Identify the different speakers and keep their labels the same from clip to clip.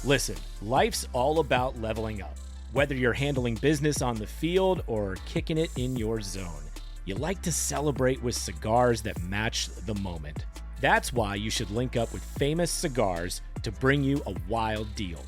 Speaker 1: Listen, life's all about leveling up. Whether you're handling business on the field or kicking it in your zone, you like to celebrate with cigars that match the moment. That's why you should link up with Famous Cigars to bring you a wild deal.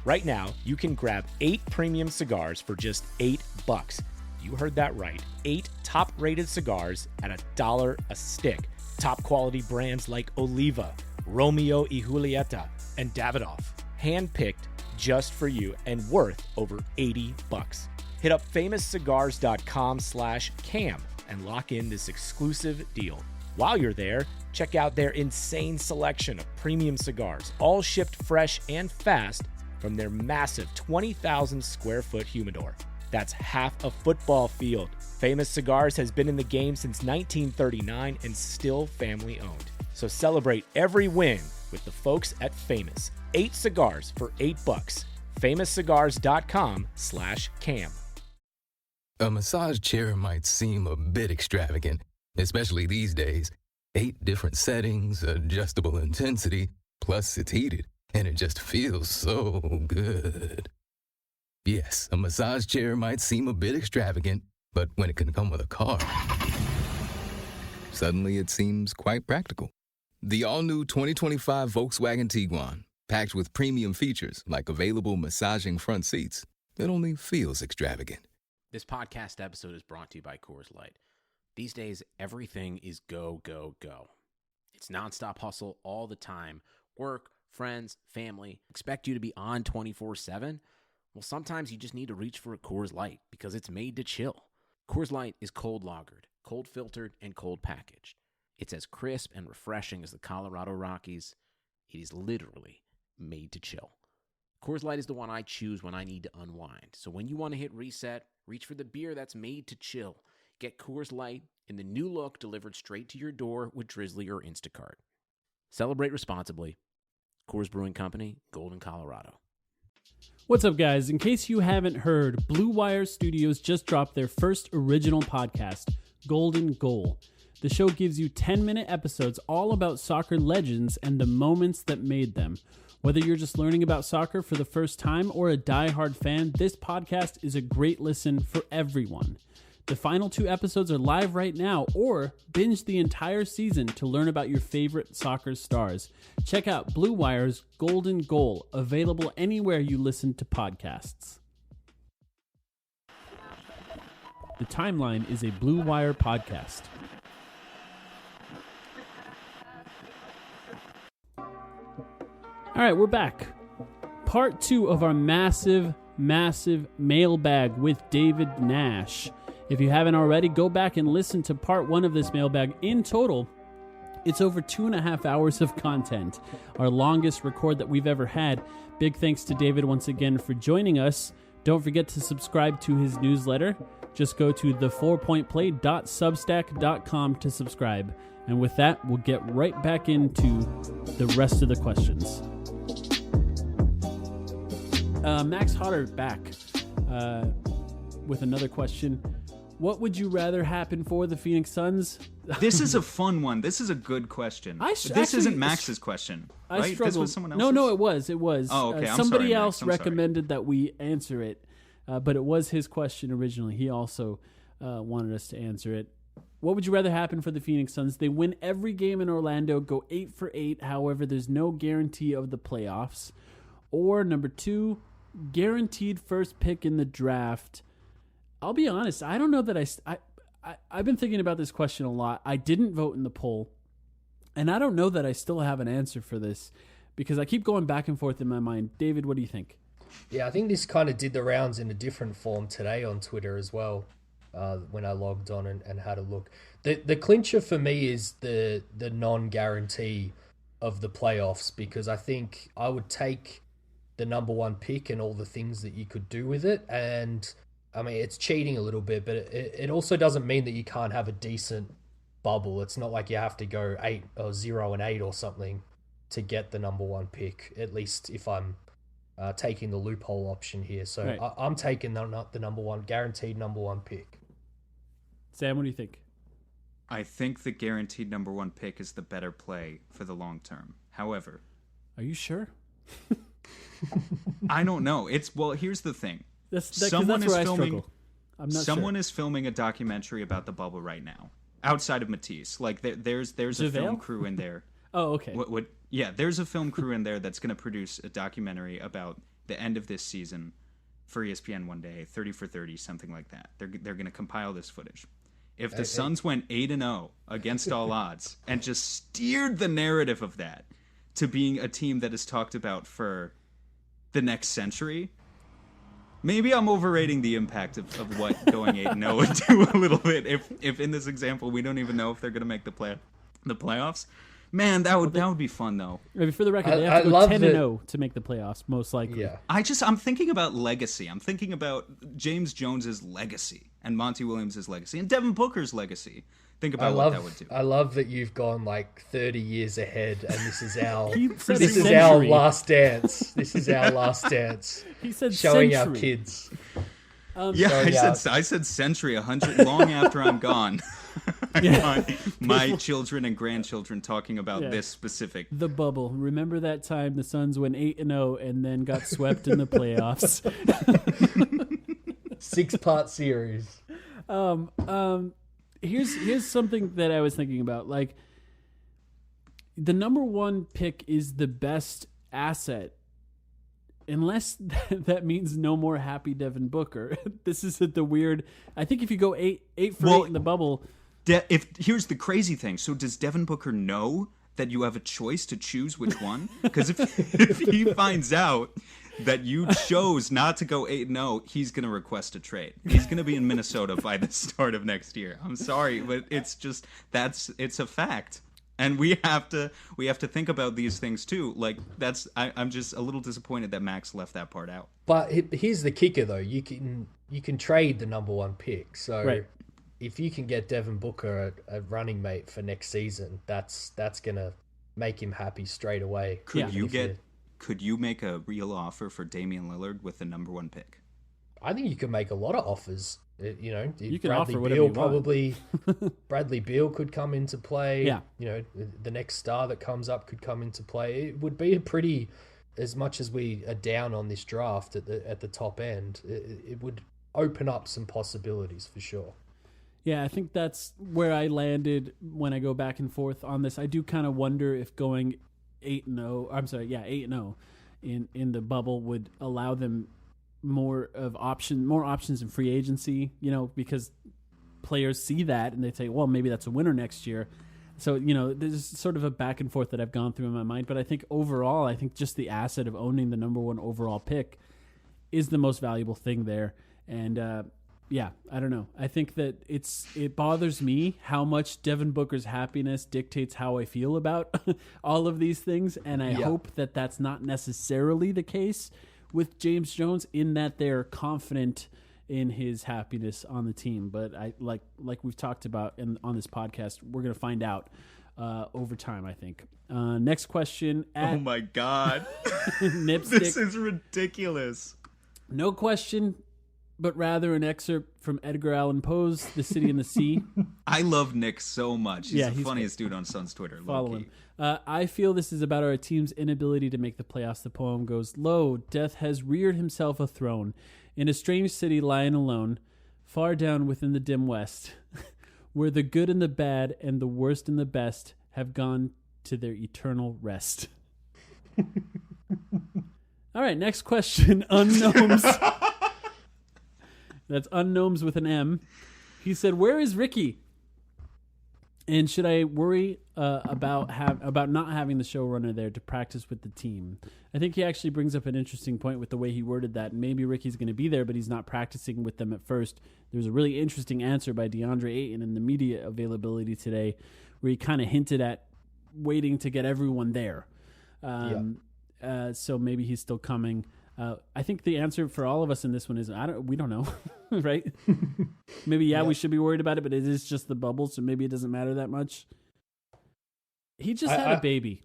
Speaker 1: Right now, you can grab 8 premium cigars for just $8. You heard that right. 8 top-rated cigars at $1 a stick. Top quality brands like Oliva, Romeo y Julieta, and Davidoff. Hand-picked just for you and worth over $80. Hit up famouscigars.com/cam and lock in this exclusive deal. While you're there, check out their insane selection of premium cigars, all shipped fresh and fast from their massive 20,000 square foot humidor. That's half a football field. Famous Cigars has been in the game since 1939 and still family owned. So celebrate every win with the folks at Famous. 8 cigars for $8. famouscigars.com/cam.
Speaker 2: A massage chair might seem a bit extravagant, especially these days. 8 different settings, adjustable intensity, plus it's heated, and it just feels so good. Yes, a massage chair might seem a bit extravagant, but when it can come with a car, suddenly it seems quite practical. The all-new 2025 Volkswagen Tiguan, packed with premium features like available massaging front seats, it only feels extravagant.
Speaker 3: This podcast episode is brought to you by Coors Light. These days, everything is go, go, go. It's nonstop hustle all the time. Work, friends, family, expect you to be on 24/7. Well, sometimes you just need to reach for a Coors Light because it's made to chill. Coors Light is cold lagered, cold filtered, and cold packaged. It's as crisp and refreshing as the Colorado Rockies. It is literally made to chill. Coors Light is the one I choose when I need to unwind. So when you want to hit reset, reach for the beer that's made to chill. Get Coors Light in the new look delivered straight to your door with Drizzly or Instacart. Celebrate responsibly. Coors Brewing Company, Golden, Colorado.
Speaker 4: What's up, guys? In case you haven't heard, Blue Wire Studios just dropped their first original podcast, Golden Goal. The show gives you 10-minute episodes all about soccer legends and the moments that made them. Whether you're just learning about soccer for the first time or a diehard fan, this podcast is a great listen for everyone. The final 2 episodes are live right now, or binge the entire season to learn about your favorite soccer stars. Check out Blue Wire's Golden Goal, available anywhere you listen to podcasts. The Timeline is a Blue Wire podcast. All right, we're back. Part 2 of our massive mailbag with David Nash. If you haven't already, go back and listen to part 1 of this mailbag. In total, it's over 2.5 hours of content, our longest record that we've ever had. Big thanks to David once again for joining us. Don't forget to subscribe to his newsletter. Just go to the4pointplay.substack.com to subscribe. And with that, we'll get right back into the rest of the questions. Max Hodder back with another question. What would you rather happen for the Phoenix Suns?
Speaker 5: This is a fun one. This is a good question. This isn't Max's question, right?
Speaker 4: I struggled.
Speaker 5: This was someone else's?
Speaker 4: No, it was.
Speaker 5: Oh, okay.
Speaker 4: Somebody else recommended that we answer it, but it was his question originally. He also wanted us to answer it. What would you rather happen for the Phoenix Suns? They win every game in Orlando, go 8 for 8. However, there's no guarantee of the playoffs. Or number 2, guaranteed first pick in the draft. I'll be honest, I don't know that I've been thinking about this question a lot. I didn't vote in the poll, and I don't know that I still have an answer for this because I keep going back and forth in my mind. David, what do you think?
Speaker 6: Yeah, I think this kind of did the rounds in a different form today on Twitter as well, when I logged on and had a look. The clincher for me is the non-guarantee of the playoffs, because I think I would take the number 1 pick and all the things that you could do with it. And I mean, it's cheating a little bit, but it also doesn't mean that you can't have a decent bubble. It's not like you have to go 8 or 0-8 or something to get the number 1 pick, at least if I'm taking the loophole option here. So right. I'm taking the number 1, guaranteed number 1 pick.
Speaker 4: Sam, what do you think?
Speaker 5: I think the guaranteed number 1 pick is the better play for the long term. However...
Speaker 4: Are you sure?
Speaker 5: I don't know. Here's the thing.
Speaker 4: Someone is filming.
Speaker 5: Someone is filming a documentary about the bubble right now, outside of Matisse. Like there's a film crew in there.
Speaker 4: Oh, okay.
Speaker 5: Yeah, there's a film crew in there that's going to produce a documentary about the end of this season for ESPN one day, 30 for 30, something like that. They're going to compile this footage. If the Suns went 8-0 against all odds and just steered the narrative of that to being a team that is talked about for the next century, maybe I'm overrating the impact of what going 8-0 would do a little bit. If in this example we don't even know if they're going to make the playoffs. Man, that would be fun though.
Speaker 4: For the record, they have to go 10-0 to make the playoffs, most likely.
Speaker 6: Yeah.
Speaker 5: I'm thinking about legacy. I'm thinking about James Jones's legacy and Monty Williams' legacy and Devin Booker's legacy. Think about what that would do.
Speaker 6: I love that you've gone like 30 years ahead, and this is our last dance. This is our last dance.
Speaker 4: He said
Speaker 6: showing
Speaker 4: century.
Speaker 6: Our kids.
Speaker 5: I said century 100 long after I'm gone. I want my children and grandchildren talking about this specific.
Speaker 4: The bubble. Remember that time the Suns went 8-0 and then got swept in the playoffs.
Speaker 6: 6-part series.
Speaker 4: Here's something that I was thinking about. Like, the number one pick is the best asset, unless that means no more happy Devin Booker. This is the weird. I think if you go 8 for 8 in the bubble.
Speaker 5: Here's the crazy thing. So does Devin Booker know that you have a choice to choose which one? Because if he finds out that you chose not to go 8-0, he's going to request a trade. He's going to be in Minnesota by the start of next year. I'm sorry, but it's just it's a fact. And we have to think about these things too. Like I'm just a little disappointed that Max left that part out.
Speaker 6: But here's the kicker though. You can trade the number one pick. So
Speaker 4: right.
Speaker 6: If you can get Devin Booker a running mate for next season, that's going to make him happy straight away.
Speaker 5: Could you make a real offer for Damian Lillard with the number one pick?
Speaker 6: I think you can make a lot of offers.
Speaker 4: You can offer whatever you want.
Speaker 6: Bradley Beal could come into play.
Speaker 4: Yeah.
Speaker 6: The next star that comes up could come into play. It would be a pretty, as much as we are down on this draft at the top end, it would open up some possibilities for sure.
Speaker 4: Yeah, I think that's where I landed when I go back and forth on this. I do kind of wonder if going 8-0 in the bubble would allow them more options in free agency, because players see that and they say, well, maybe that's a winner next year. So, there's sort of a back and forth that I've gone through in my mind. But I think overall, just the asset of owning the number one overall pick is the most valuable thing there. And, yeah, I don't know. I think that it bothers me how much Devin Booker's happiness dictates how I feel about all of these things, and I hope that that's not necessarily the case with James Jones, in that they're confident in his happiness on the team. But I like we've talked about on this podcast, we're gonna find out over time, I think. Next question.
Speaker 5: Oh my God,
Speaker 4: Nipstick.
Speaker 5: This is ridiculous.
Speaker 4: No question, but rather an excerpt from Edgar Allan Poe's The City and the Sea.
Speaker 5: I love Nick so much. He's the funniest dude on Suns Twitter.
Speaker 4: Follow him. I feel this is about our team's inability to make the playoffs. The poem goes, lo, death has reared himself a throne in a strange city lying alone, far down within the dim west, where the good and the bad and the worst and the best have gone to their eternal rest. All right, next question. Unknowns. That's Unknowns with an M. He said, where is Ricky? And should I worry about not having the showrunner there to practice with the team? I think he actually brings up an interesting point with the way he worded that. Maybe Ricky's going to be there, but he's not practicing with them at first. There's a really interesting answer by DeAndre Ayton in the media availability today, where he kind of hinted at waiting to get everyone there. So maybe he's still coming. I think the answer for all of us in this one is we don't know, right? Maybe we should be worried about it, but it is just the bubble, so maybe it doesn't matter that much. He just had a baby.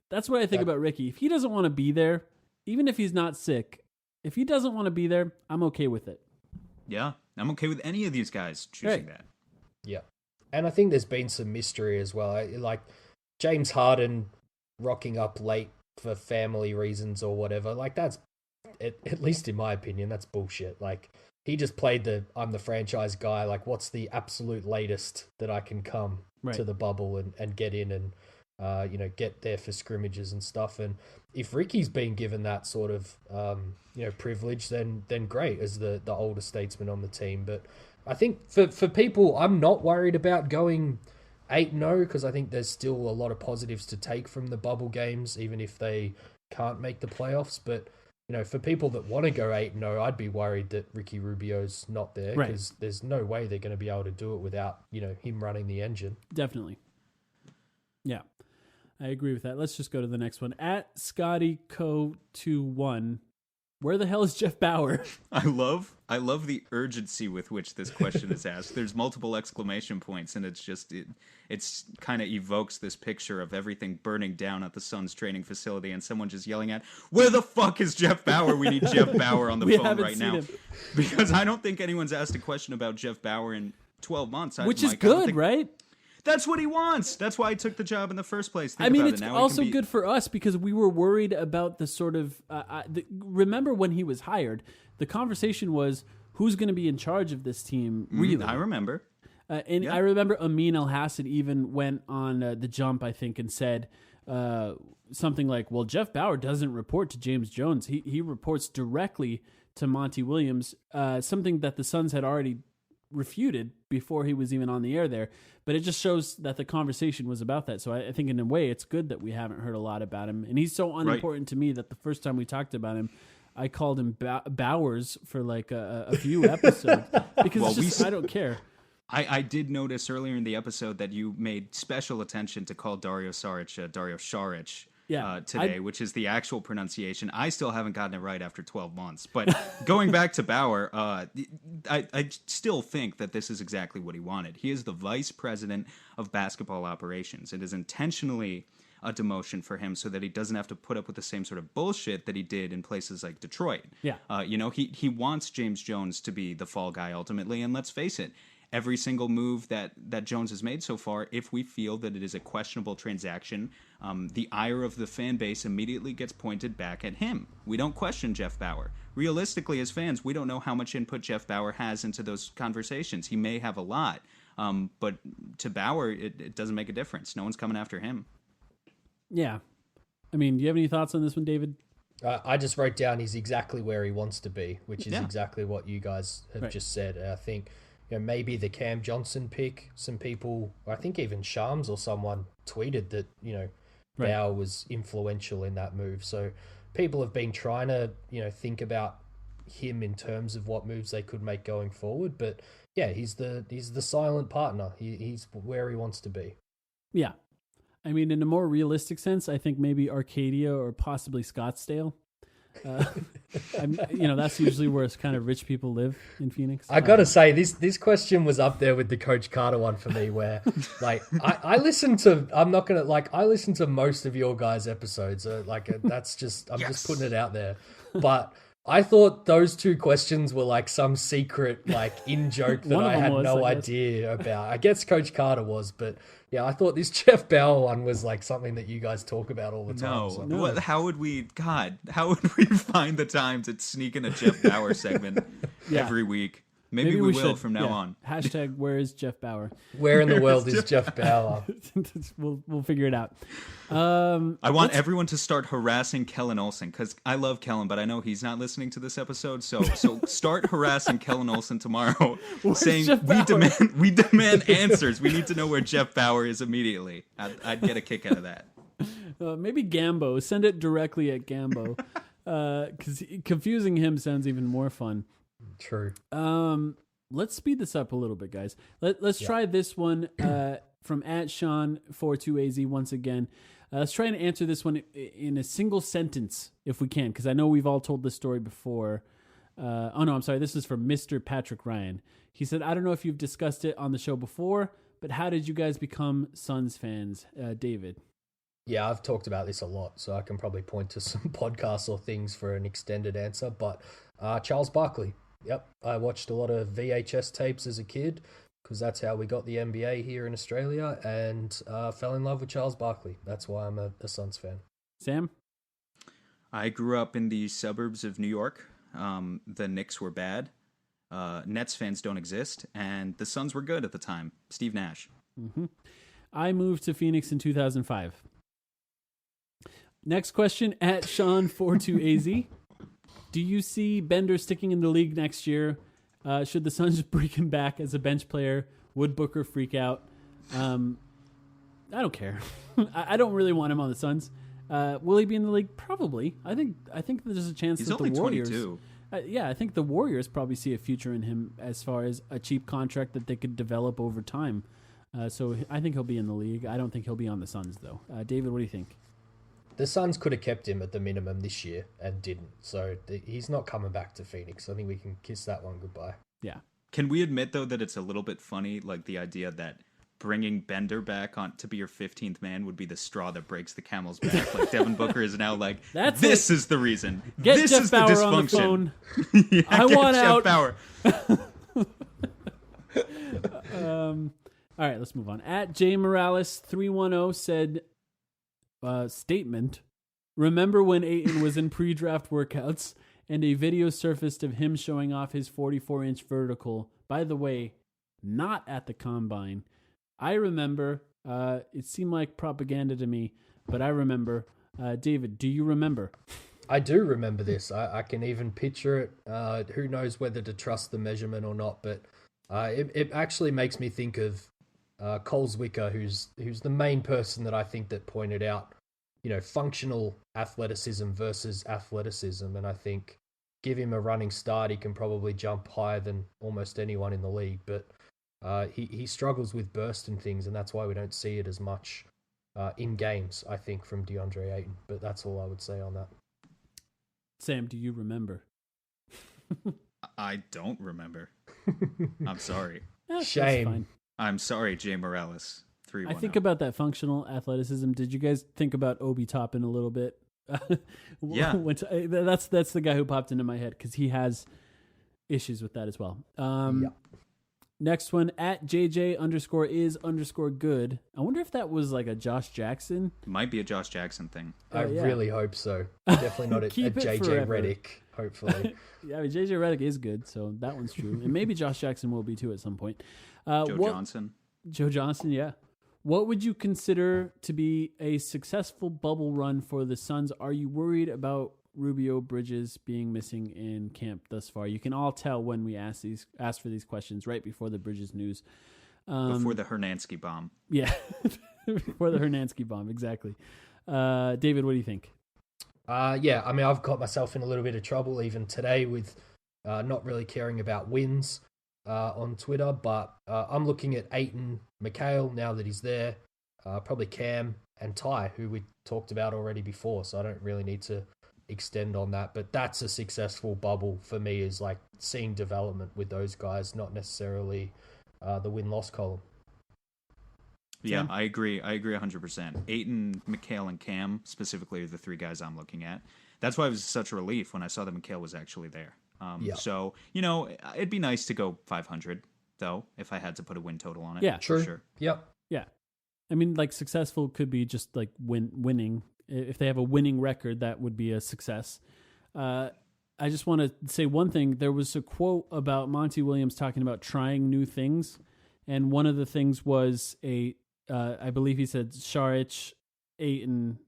Speaker 4: That's what I think about Ricky. If he doesn't want to be there, even if he's not sick, if he doesn't want to be there, I'm okay with it.
Speaker 5: Yeah, I'm okay with any of these guys choosing that.
Speaker 6: Yeah, and I think there's been some mystery as well. Like James Harden rocking up late for family reasons or whatever. Like that's, at least in my opinion, that's bullshit. Like he just played I'm the franchise guy. Like what's the absolute latest that I can come to the bubble and get in and, get there for scrimmages and stuff. And if Ricky's been given that sort of, privilege, then great as the older statesman on the team. But I think for people, I'm not worried about going 8-0 because I think there's still a lot of positives to take from the bubble games, even if they can't make the playoffs. But, for people that want to go 8-0, I'd be worried that Ricky Rubio's not there because there's no way they're going to be able to do it without, him running the engine.
Speaker 4: Definitely. Yeah, I agree with that. Let's just go to the next one. At ScottyCo21, where the hell is Jeff Bauer?
Speaker 5: I love the urgency with which this question is asked. There's multiple exclamation points, and it's kind of evokes this picture of everything burning down at the Suns training facility, and someone just yelling at, "Where the fuck is Jeff Bauer? We need Jeff Bauer on the phone right now." Because I don't think anyone's asked a question about Jeff Bauer in 12 months.
Speaker 4: Which is good, right?
Speaker 5: That's what he wants. That's why he took the job in the first place.
Speaker 4: It's also good for us because we were worried about the sort of... remember when he was hired, the conversation was, who's going to be in charge of this team, really?
Speaker 5: I remember.
Speaker 4: I remember Amin Al-Hassan even went on The Jump, I think, and said something like, well, Jeff Bauer doesn't report to James Jones. He reports directly to Monty Williams, something that the Suns had already refuted before he was even on the air there. But it just shows that the conversation was about that. So I think in a way it's good that we haven't heard a lot about him. And he's so unimportant to me that the first time we talked about him, I called him Bowers for like a few episodes because I don't care.
Speaker 5: I did notice earlier in the episode that you made special attention to call Dario Saric today, which is the actual pronunciation. I still haven't gotten it right after 12 months. But going back to Bauer, I still think that this is exactly what he wanted. He is the vice president of basketball operations. It is intentionally a demotion for him so that he doesn't have to put up with the same sort of bullshit that he did in places like Detroit.
Speaker 4: Yeah.
Speaker 5: He wants James Jones to be the fall guy ultimately. And let's face it, every single move that Jones has made so far, if we feel that it is a questionable transaction, the ire of the fan base immediately gets pointed back at him. We don't question Jeff Bauer. Realistically, as fans, we don't know how much input Jeff Bauer has into those conversations. He may have a lot, but to Bauer, it doesn't make a difference. No one's coming after him.
Speaker 4: Yeah. I mean, do you have any thoughts on this one, David?
Speaker 6: I just wrote down he's exactly where he wants to be, which is exactly what you guys have just said. I think maybe the Cam Johnson pick, some people, I think even Shams or someone tweeted that, Bauer was influential in that move. So people have been trying to, think about him in terms of what moves they could make going forward. But yeah, he's the silent partner. He's where he wants to be.
Speaker 4: Yeah. I mean, in a more realistic sense, I think maybe Arcadia or possibly Scottsdale. That's usually where kind of rich people live in Phoenix.
Speaker 6: I gotta say, this question was up there with the Coach Carter one for me, where like I listen to most of your guys' episodes. That's just I'm just putting it out there, but I thought those two questions were like some secret like in joke that I had no idea about. I guess Coach Carter was, but yeah, I thought this Jeff Bauer one was like something that you guys talk about all the time.
Speaker 5: No. How would we find the time to sneak in a Jeff Bauer segment every week? Maybe we will from now on.
Speaker 4: Hashtag where is Jeff Bauer?
Speaker 6: Where in the world is Jeff Bauer?
Speaker 4: We'll figure it out.
Speaker 5: I want everyone to start harassing Kellen Olson because I love Kellen, but I know he's not listening to this episode. So start harassing Kellen Olson tomorrow, saying we demand answers. We need to know where Jeff Bauer is immediately. I'd get a kick out of that.
Speaker 4: Maybe Gambo. Send it directly at Gambo because confusing him sounds even more fun.
Speaker 6: True.
Speaker 4: Let's speed this up a little bit, guys. Let's try this one from @Sean42AZ once again. Let's try and answer this one in a single sentence if we can, because I know we've all told this story before. I'm sorry. This is from Mr. Patrick Ryan. He said, I don't know if you've discussed it on the show before, but how did you guys become Suns fans? David?
Speaker 6: Yeah, I've talked about this a lot, so I can probably point to some podcasts or things for an extended answer, but Charles Barkley. Yep, I watched a lot of VHS tapes as a kid because that's how we got the NBA here in Australia and fell in love with Charles Barkley. That's why I'm a Suns fan.
Speaker 4: Sam?
Speaker 5: I grew up in the suburbs of New York. The Knicks were bad. Nets fans don't exist, and the Suns were good at the time. Steve Nash.
Speaker 4: Mm-hmm. I moved to Phoenix in 2005. Next question at Sean42AZ. Do you see Bender sticking in the league next year? Should the Suns bring him back as a bench player? Would Booker freak out? I don't care. I don't really want him on the Suns. Will he be in the league? Probably. I think there's a chance
Speaker 5: He's
Speaker 4: that the
Speaker 5: only
Speaker 4: Warriors.
Speaker 5: 22.
Speaker 4: I think the Warriors probably see a future in him as far as a cheap contract that they could develop over time. So I think he'll be in the league. I don't think he'll be on the Suns, though. David, what do you think?
Speaker 6: The Suns could have kept him at the minimum this year and didn't. So he's not coming back to Phoenix. I think we can kiss that one goodbye.
Speaker 4: Yeah.
Speaker 5: Can we admit, though, that it's a little bit funny, like the idea that bringing Bender back on to be your 15th man would be the straw that breaks the camel's back? Like Devin Booker is now like, this is the reason.
Speaker 4: Get
Speaker 5: this
Speaker 4: Jeff
Speaker 5: is
Speaker 4: Bauer
Speaker 5: the dysfunction.
Speaker 4: on the phone.
Speaker 5: Yeah,
Speaker 4: I
Speaker 5: get
Speaker 4: want
Speaker 5: Jeff
Speaker 4: out.
Speaker 5: Bauer.
Speaker 4: All right, let's move on. At J Morales 310 said, statement. Remember when Ayton was in pre-draft workouts and a video surfaced of him showing off his 44-inch vertical? By the way, not at the combine. I remember. It seemed like propaganda to me, but I remember. David, do you remember?
Speaker 6: I do remember this. I can even picture it. Who knows whether to trust the measurement or not, but it actually makes me think of Cole Zwicker, who's the main person that I think that pointed out, functional athleticism versus athleticism. And I think give him a running start, he can probably jump higher than almost anyone in the league. But he struggles with burst and things, and that's why we don't see it as much in games, I think, from DeAndre Ayton. But that's all I would say on that.
Speaker 4: Sam, do you remember?
Speaker 5: I don't remember. I'm sorry.
Speaker 4: That's
Speaker 6: Shame.
Speaker 4: fine.
Speaker 5: I'm sorry, Jay Morales.
Speaker 4: I think about that functional athleticism. Did you guys think about Obi Toppin a little bit?
Speaker 5: Yeah.
Speaker 4: That's the guy who popped into my head because he has issues with that as well.
Speaker 6: Yeah.
Speaker 4: Next one, at JJ_is_good. I wonder if that was like a Josh Jackson.
Speaker 5: Might be a Josh Jackson thing.
Speaker 6: I really hope so. Definitely not a
Speaker 4: Keep it
Speaker 6: JJ
Speaker 4: forever.
Speaker 6: Redick, hopefully.
Speaker 4: Yeah, I mean, JJ Redick is good, so that one's true. And maybe Josh Jackson will be too at some point. Joe Johnson, yeah. What would you consider to be a successful bubble run for the Suns? Are you worried about Rubio Bridges being missing in camp thus far? You can all tell when we ask for these questions right before the Bridges news.
Speaker 5: Before the Hernansky bomb.
Speaker 4: Yeah, before the Hernansky bomb, exactly. David, what do you think?
Speaker 6: Yeah, I mean, I've got myself in a little bit of trouble even today with not really caring about wins on Twitter, but I'm looking at Ayton, Mikhail, now that he's there, probably Cam and Ty, who we talked about already before, so I don't really need to extend on that. But that's a successful bubble for me, is like seeing development with those guys, not necessarily the win-loss column.
Speaker 5: Yeah, I agree 100%. Ayton, Mikhail, and Cam specifically are the three guys I'm looking at. That's why it was such a relief when I saw that Mikhail was actually there. So, it'd be nice to go 500, though, if I had to put a win total on it.
Speaker 4: Yeah,
Speaker 6: true.
Speaker 5: Sure.
Speaker 6: Yep.
Speaker 4: Yeah. I mean, like, successful could be just like winning. If they have a winning record, that would be a success. I just want to say one thing. There was a quote about Monty Williams talking about trying new things. And one of the things was I believe he said Šarić, Ayton,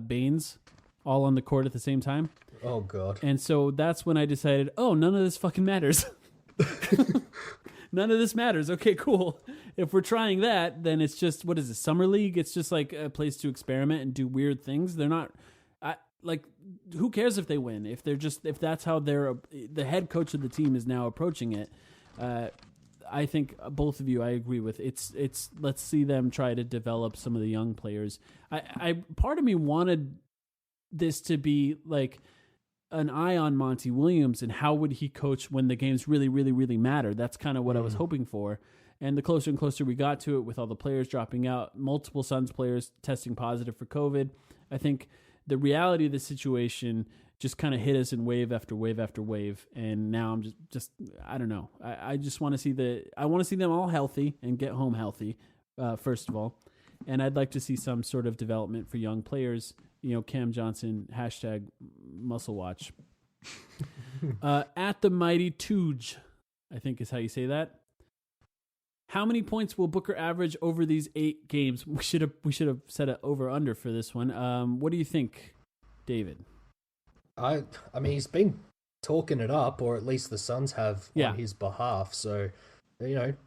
Speaker 4: Baines all on the court at the same time.
Speaker 6: Oh, God.
Speaker 4: And so that's when I decided, none of this fucking matters. None of this matters. Okay, cool. If we're trying that, then it's just, what is it, Summer League? It's just like a place to experiment and do weird things. They're not, who cares if they win? If that's how the head coach of the team is now approaching it. I think both of you, I agree with. It's let's see them try to develop some of the young players. Part of me wanted this to be like an eye on Monty Williams and how would he coach when the games really, really, really matter. That's kind of what I was hoping for. And the closer and closer we got to it, with all the players dropping out, multiple Suns players testing positive for COVID, I think the reality of the situation just kind of hit us in wave after wave after wave. And now I'm just I don't know. I just want to see I want to see them all healthy and get home healthy, first of all. And I'd like to see some sort of development for young players Cam Johnson, hashtag muscle watch. At the mighty Tooge, I think is how you say that. How many points will Booker average over these 8 games? We should have set it over under for this one. What do you think, David?
Speaker 6: I mean, he's been talking it up, or at least the Suns have on his behalf. So,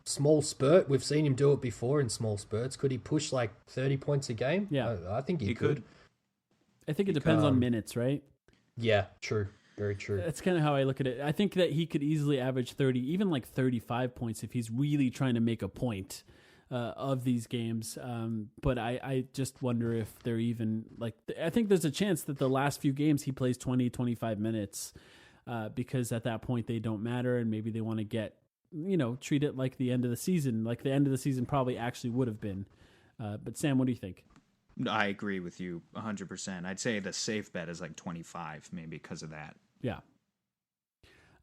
Speaker 6: small spurt. We've seen him do it before in small spurts. Could he push like 30 points a game?
Speaker 4: Yeah,
Speaker 6: I think he could.
Speaker 4: I think it depends on minutes, right?
Speaker 6: Yeah, true. Very true.
Speaker 4: That's kind of how I look at it. I think that he could easily average 30, even like 35 points if he's really trying to make a point of these games. But I just wonder if they're even like, I think there's a chance that the last few games he plays 20, 25 minutes because at that point they don't matter and maybe they want to get, treat it like the end of the season, like the end of the season probably actually would have been. But Sam, what do you think?
Speaker 5: I agree with you 100%. I'd say the safe bet is like 25, maybe because of that.
Speaker 4: Yeah.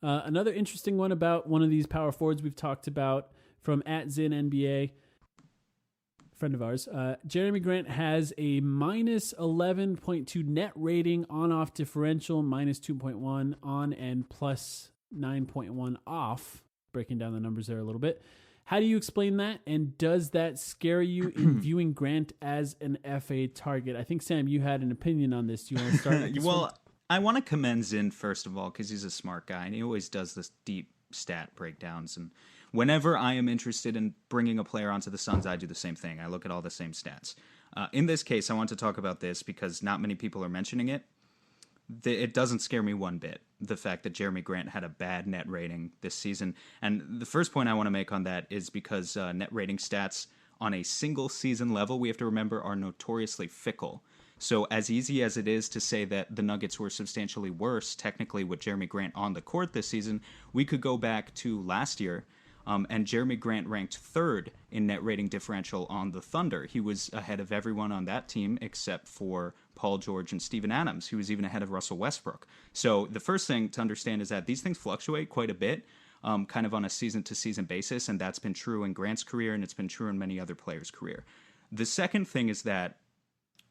Speaker 4: Another interesting one about one of these power forwards we've talked about from @ZinNBA, friend of ours. Jeremy Grant has a minus 11.2 net rating, on-off differential, minus 2.1 on and plus 9.1 off. Breaking down the numbers there a little bit. How do you explain that? And does that scare you in viewing Grant as an FA target? I think, Sam, you had an opinion on this. Do you want to start?
Speaker 5: Well, I want to commend Zin, first of all, because he's a smart guy, and he always does this deep stat breakdowns. And whenever I am interested in bringing a player onto the Suns, I do the same thing. I look at all the same stats. In this case, I want to talk about this because not many people are mentioning it. It doesn't scare me one bit, the fact that Jeremy Grant had a bad net rating this season. And the first point I want to make on that is because net rating stats on a single season level, we have to remember, are notoriously fickle. So as easy as it is to say that the Nuggets were substantially worse, technically, with Jeremy Grant on the court this season, we could go back to last year, and Jeremy Grant ranked 3rd in net rating differential on the Thunder. He was ahead of everyone on that team except for Paul George and Steven Adams. He was even ahead of Russell Westbrook. So the first thing to understand is that these things fluctuate quite a bit, kind of on a season-to-season basis, and that's been true in Grant's career, and it's been true in many other players' career. The second thing is that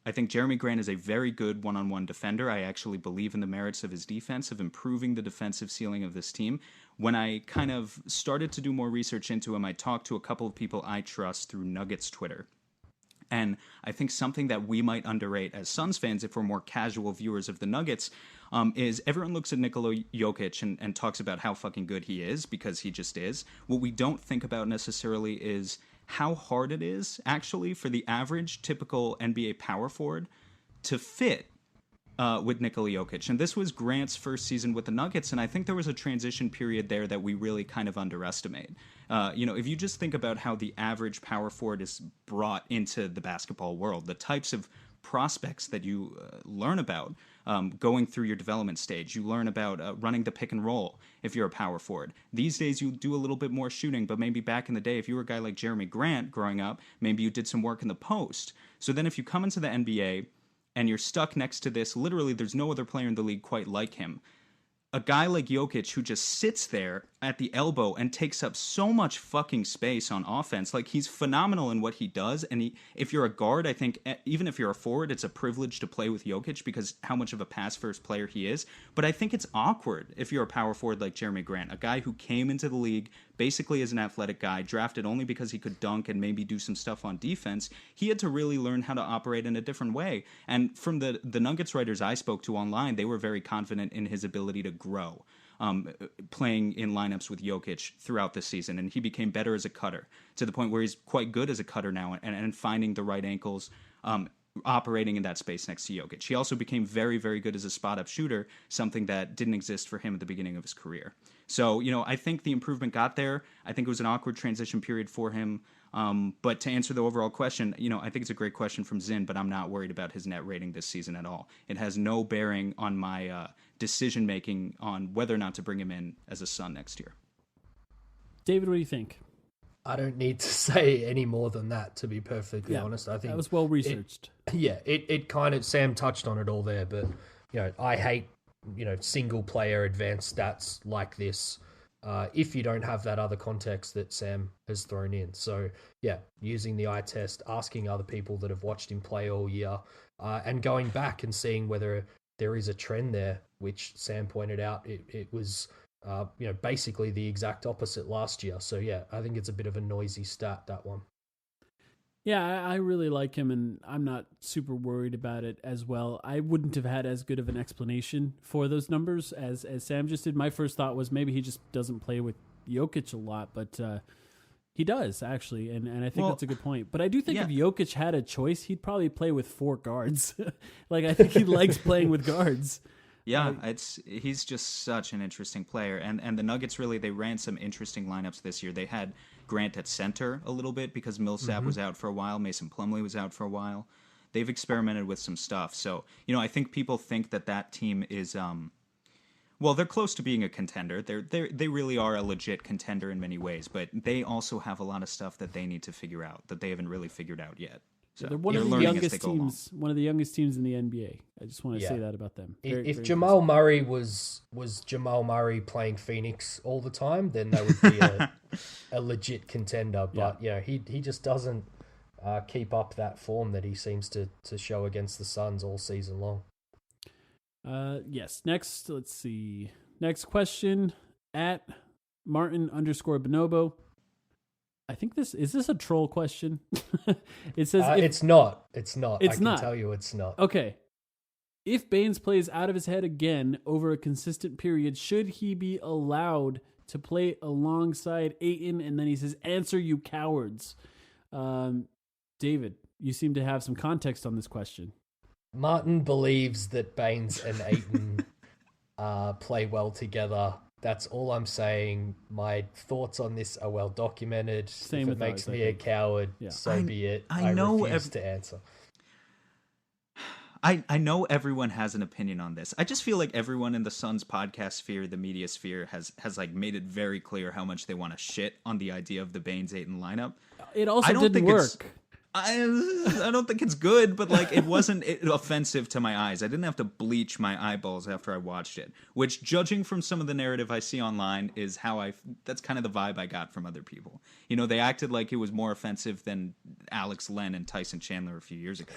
Speaker 5: I think Jeremy Grant is a very good one-on-one defender. I actually believe in the merits of his defense, of improving the defensive ceiling of this team. When I kind of started to do more research into him, I talked to a couple of people I trust through Nuggets Twitter. And I think something that we might underrate as Suns fans, if we're more casual viewers of the Nuggets, is everyone looks at Nikola Jokic and talks about how fucking good he is, because he just is. What we don't think about necessarily is how hard it is, actually, for the average typical NBA power forward to fit with Nikola Jokic. And this was Grant's first season with the Nuggets, and I think there was a transition period there that we really kind of underestimate. If you just think about how the average power forward is brought into the basketball world, the types of prospects that you learn about going through your development stage. You learn about running the pick and roll if you're a power forward. These days you do a little bit more shooting, but maybe back in the day, if you were a guy like Jeremy Grant growing up, maybe you did some work in the post. So then if you come into the NBA and you're stuck next to this, literally there's no other player in the league quite like him. A guy like Jokic who just sits there at the elbow and takes up so much fucking space on offense. Like, he's phenomenal in what he does. And if you're a guard, I think even if you're a forward, it's a privilege to play with Jokic because how much of a pass-first player he is. But I think it's awkward if you're a power forward like Jeremy Grant, a guy who came into the league basically as an athletic guy, drafted only because he could dunk and maybe do some stuff on defense. He had to really learn how to operate in a different way. And from the Nuggets writers I spoke to online, they were very confident in his ability to grow, playing in lineups with Jokic throughout the season. And he became better as a cutter to the point where he's quite good as a cutter now and finding the right ankles, operating in that space next to Jokic. He also became very, very good as a spot-up shooter, something that didn't exist for him at the beginning of his career. So, I think the improvement got there. I think it was an awkward transition period for him. But to answer the overall question, I think it's a great question from Zin, but I'm not worried about his net rating this season at all. It has no bearing on my decision-making on whether or not to bring him in as a Sun next year.
Speaker 4: David, what do you think?
Speaker 6: I don't need to say any more than that, to be perfectly honest. I think
Speaker 4: that was well researched.
Speaker 6: It kind of, Sam touched on it all there, but I hate single player advanced stats like this. if you don't have that other context that Sam has thrown in. So, yeah, using the eye test, asking other people that have watched him play all year, and going back and seeing whether there is a trend there, which Sam pointed out, it was basically the exact opposite last year. So, yeah, I think it's a bit of a noisy stat, that one.
Speaker 4: Yeah, I really like him, and I'm not super worried about it as well. I wouldn't have had as good of an explanation for those numbers as Sam just did. My first thought was maybe he just doesn't play with Jokic a lot, but he does, actually, and I think that's a good point. But I do think if Jokic had a choice, he'd probably play with 4 guards. Like, I think he likes playing with guards.
Speaker 5: Yeah, he's just such an interesting player, and the Nuggets really, they ran some interesting lineups this year. They had Grant at center a little bit because Millsap was out for a while, Mason Plumlee was out for a while. They've experimented with some stuff. So, I think people think that team is they're close to being a contender. They really are a legit contender in many ways, but they also have a lot of stuff that they need to figure out that they haven't really figured out yet. So
Speaker 4: they're one of the youngest teams. One of the youngest teams in the NBA. I just want to say that about them.
Speaker 6: If Jamal Murray was Jamal Murray playing Phoenix all the time, then they would be a legit contender. But he just doesn't keep up that form that he seems to show against the Suns all season long.
Speaker 4: Yes. Next, let's see. Next question at Martin_Bonobo. I think is this a troll question? It says
Speaker 6: it's not. It's not.
Speaker 4: It's
Speaker 6: I can
Speaker 4: not.
Speaker 6: tell you it's not.
Speaker 4: Okay. If Baines plays out of his head again over a consistent period, should he be allowed to play alongside Ayton? And then he says, "Answer, you cowards." David, you seem to have some context on this question.
Speaker 6: Martin believes that Baines and Ayton play well together. That's all I'm saying. My thoughts on this are well documented.
Speaker 4: Same
Speaker 6: if
Speaker 4: with
Speaker 6: it makes
Speaker 4: ours,
Speaker 6: me a coward, so be it. I refuse to answer.
Speaker 5: I know everyone has an opinion on this. I just feel like everyone in the Suns podcast sphere, the media sphere, has like made it very clear how much they want to shit on the idea of the Baines-Ayton lineup.
Speaker 4: It also didn't work.
Speaker 5: I don't think it's good, but like it wasn't offensive to my eyes. I didn't have to bleach my eyeballs after I watched it, which, judging from some of the narrative I see online, is that's kind of the vibe I got from other people. They acted like it was more offensive than Alex Len and Tyson Chandler a few years ago.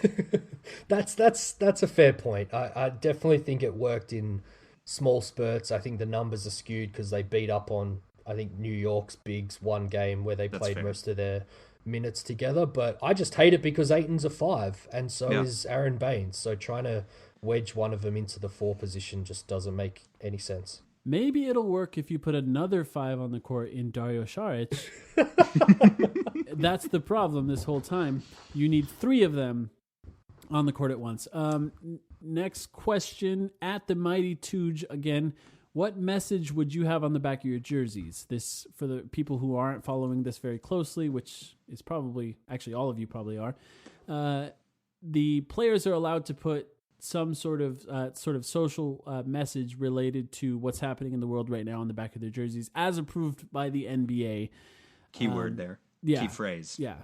Speaker 6: That's a fair point. I definitely think it worked in small spurts. I think the numbers are skewed because they beat up on, I think, New York's bigs one game where they played most of their minutes together, but I just hate it because Ayton's a 5 and so is Aaron Baines, so trying to wedge one of them into the 4 position just doesn't make any sense.
Speaker 4: Maybe it'll work if you put another 5 on the court in Dario Saric. That's the problem this whole time. You need 3 of them on the court at once. Next question at the Mighty Tooge again. What message would you have on the back of your jerseys? This, for the people who aren't following this very closely, which is probably, actually all of you probably are, the players are allowed to put some sort of social message related to what's happening in the world right now on the back of their jerseys, as approved by the NBA.
Speaker 5: Keyword there. Yeah. Key phrase.
Speaker 4: Yeah.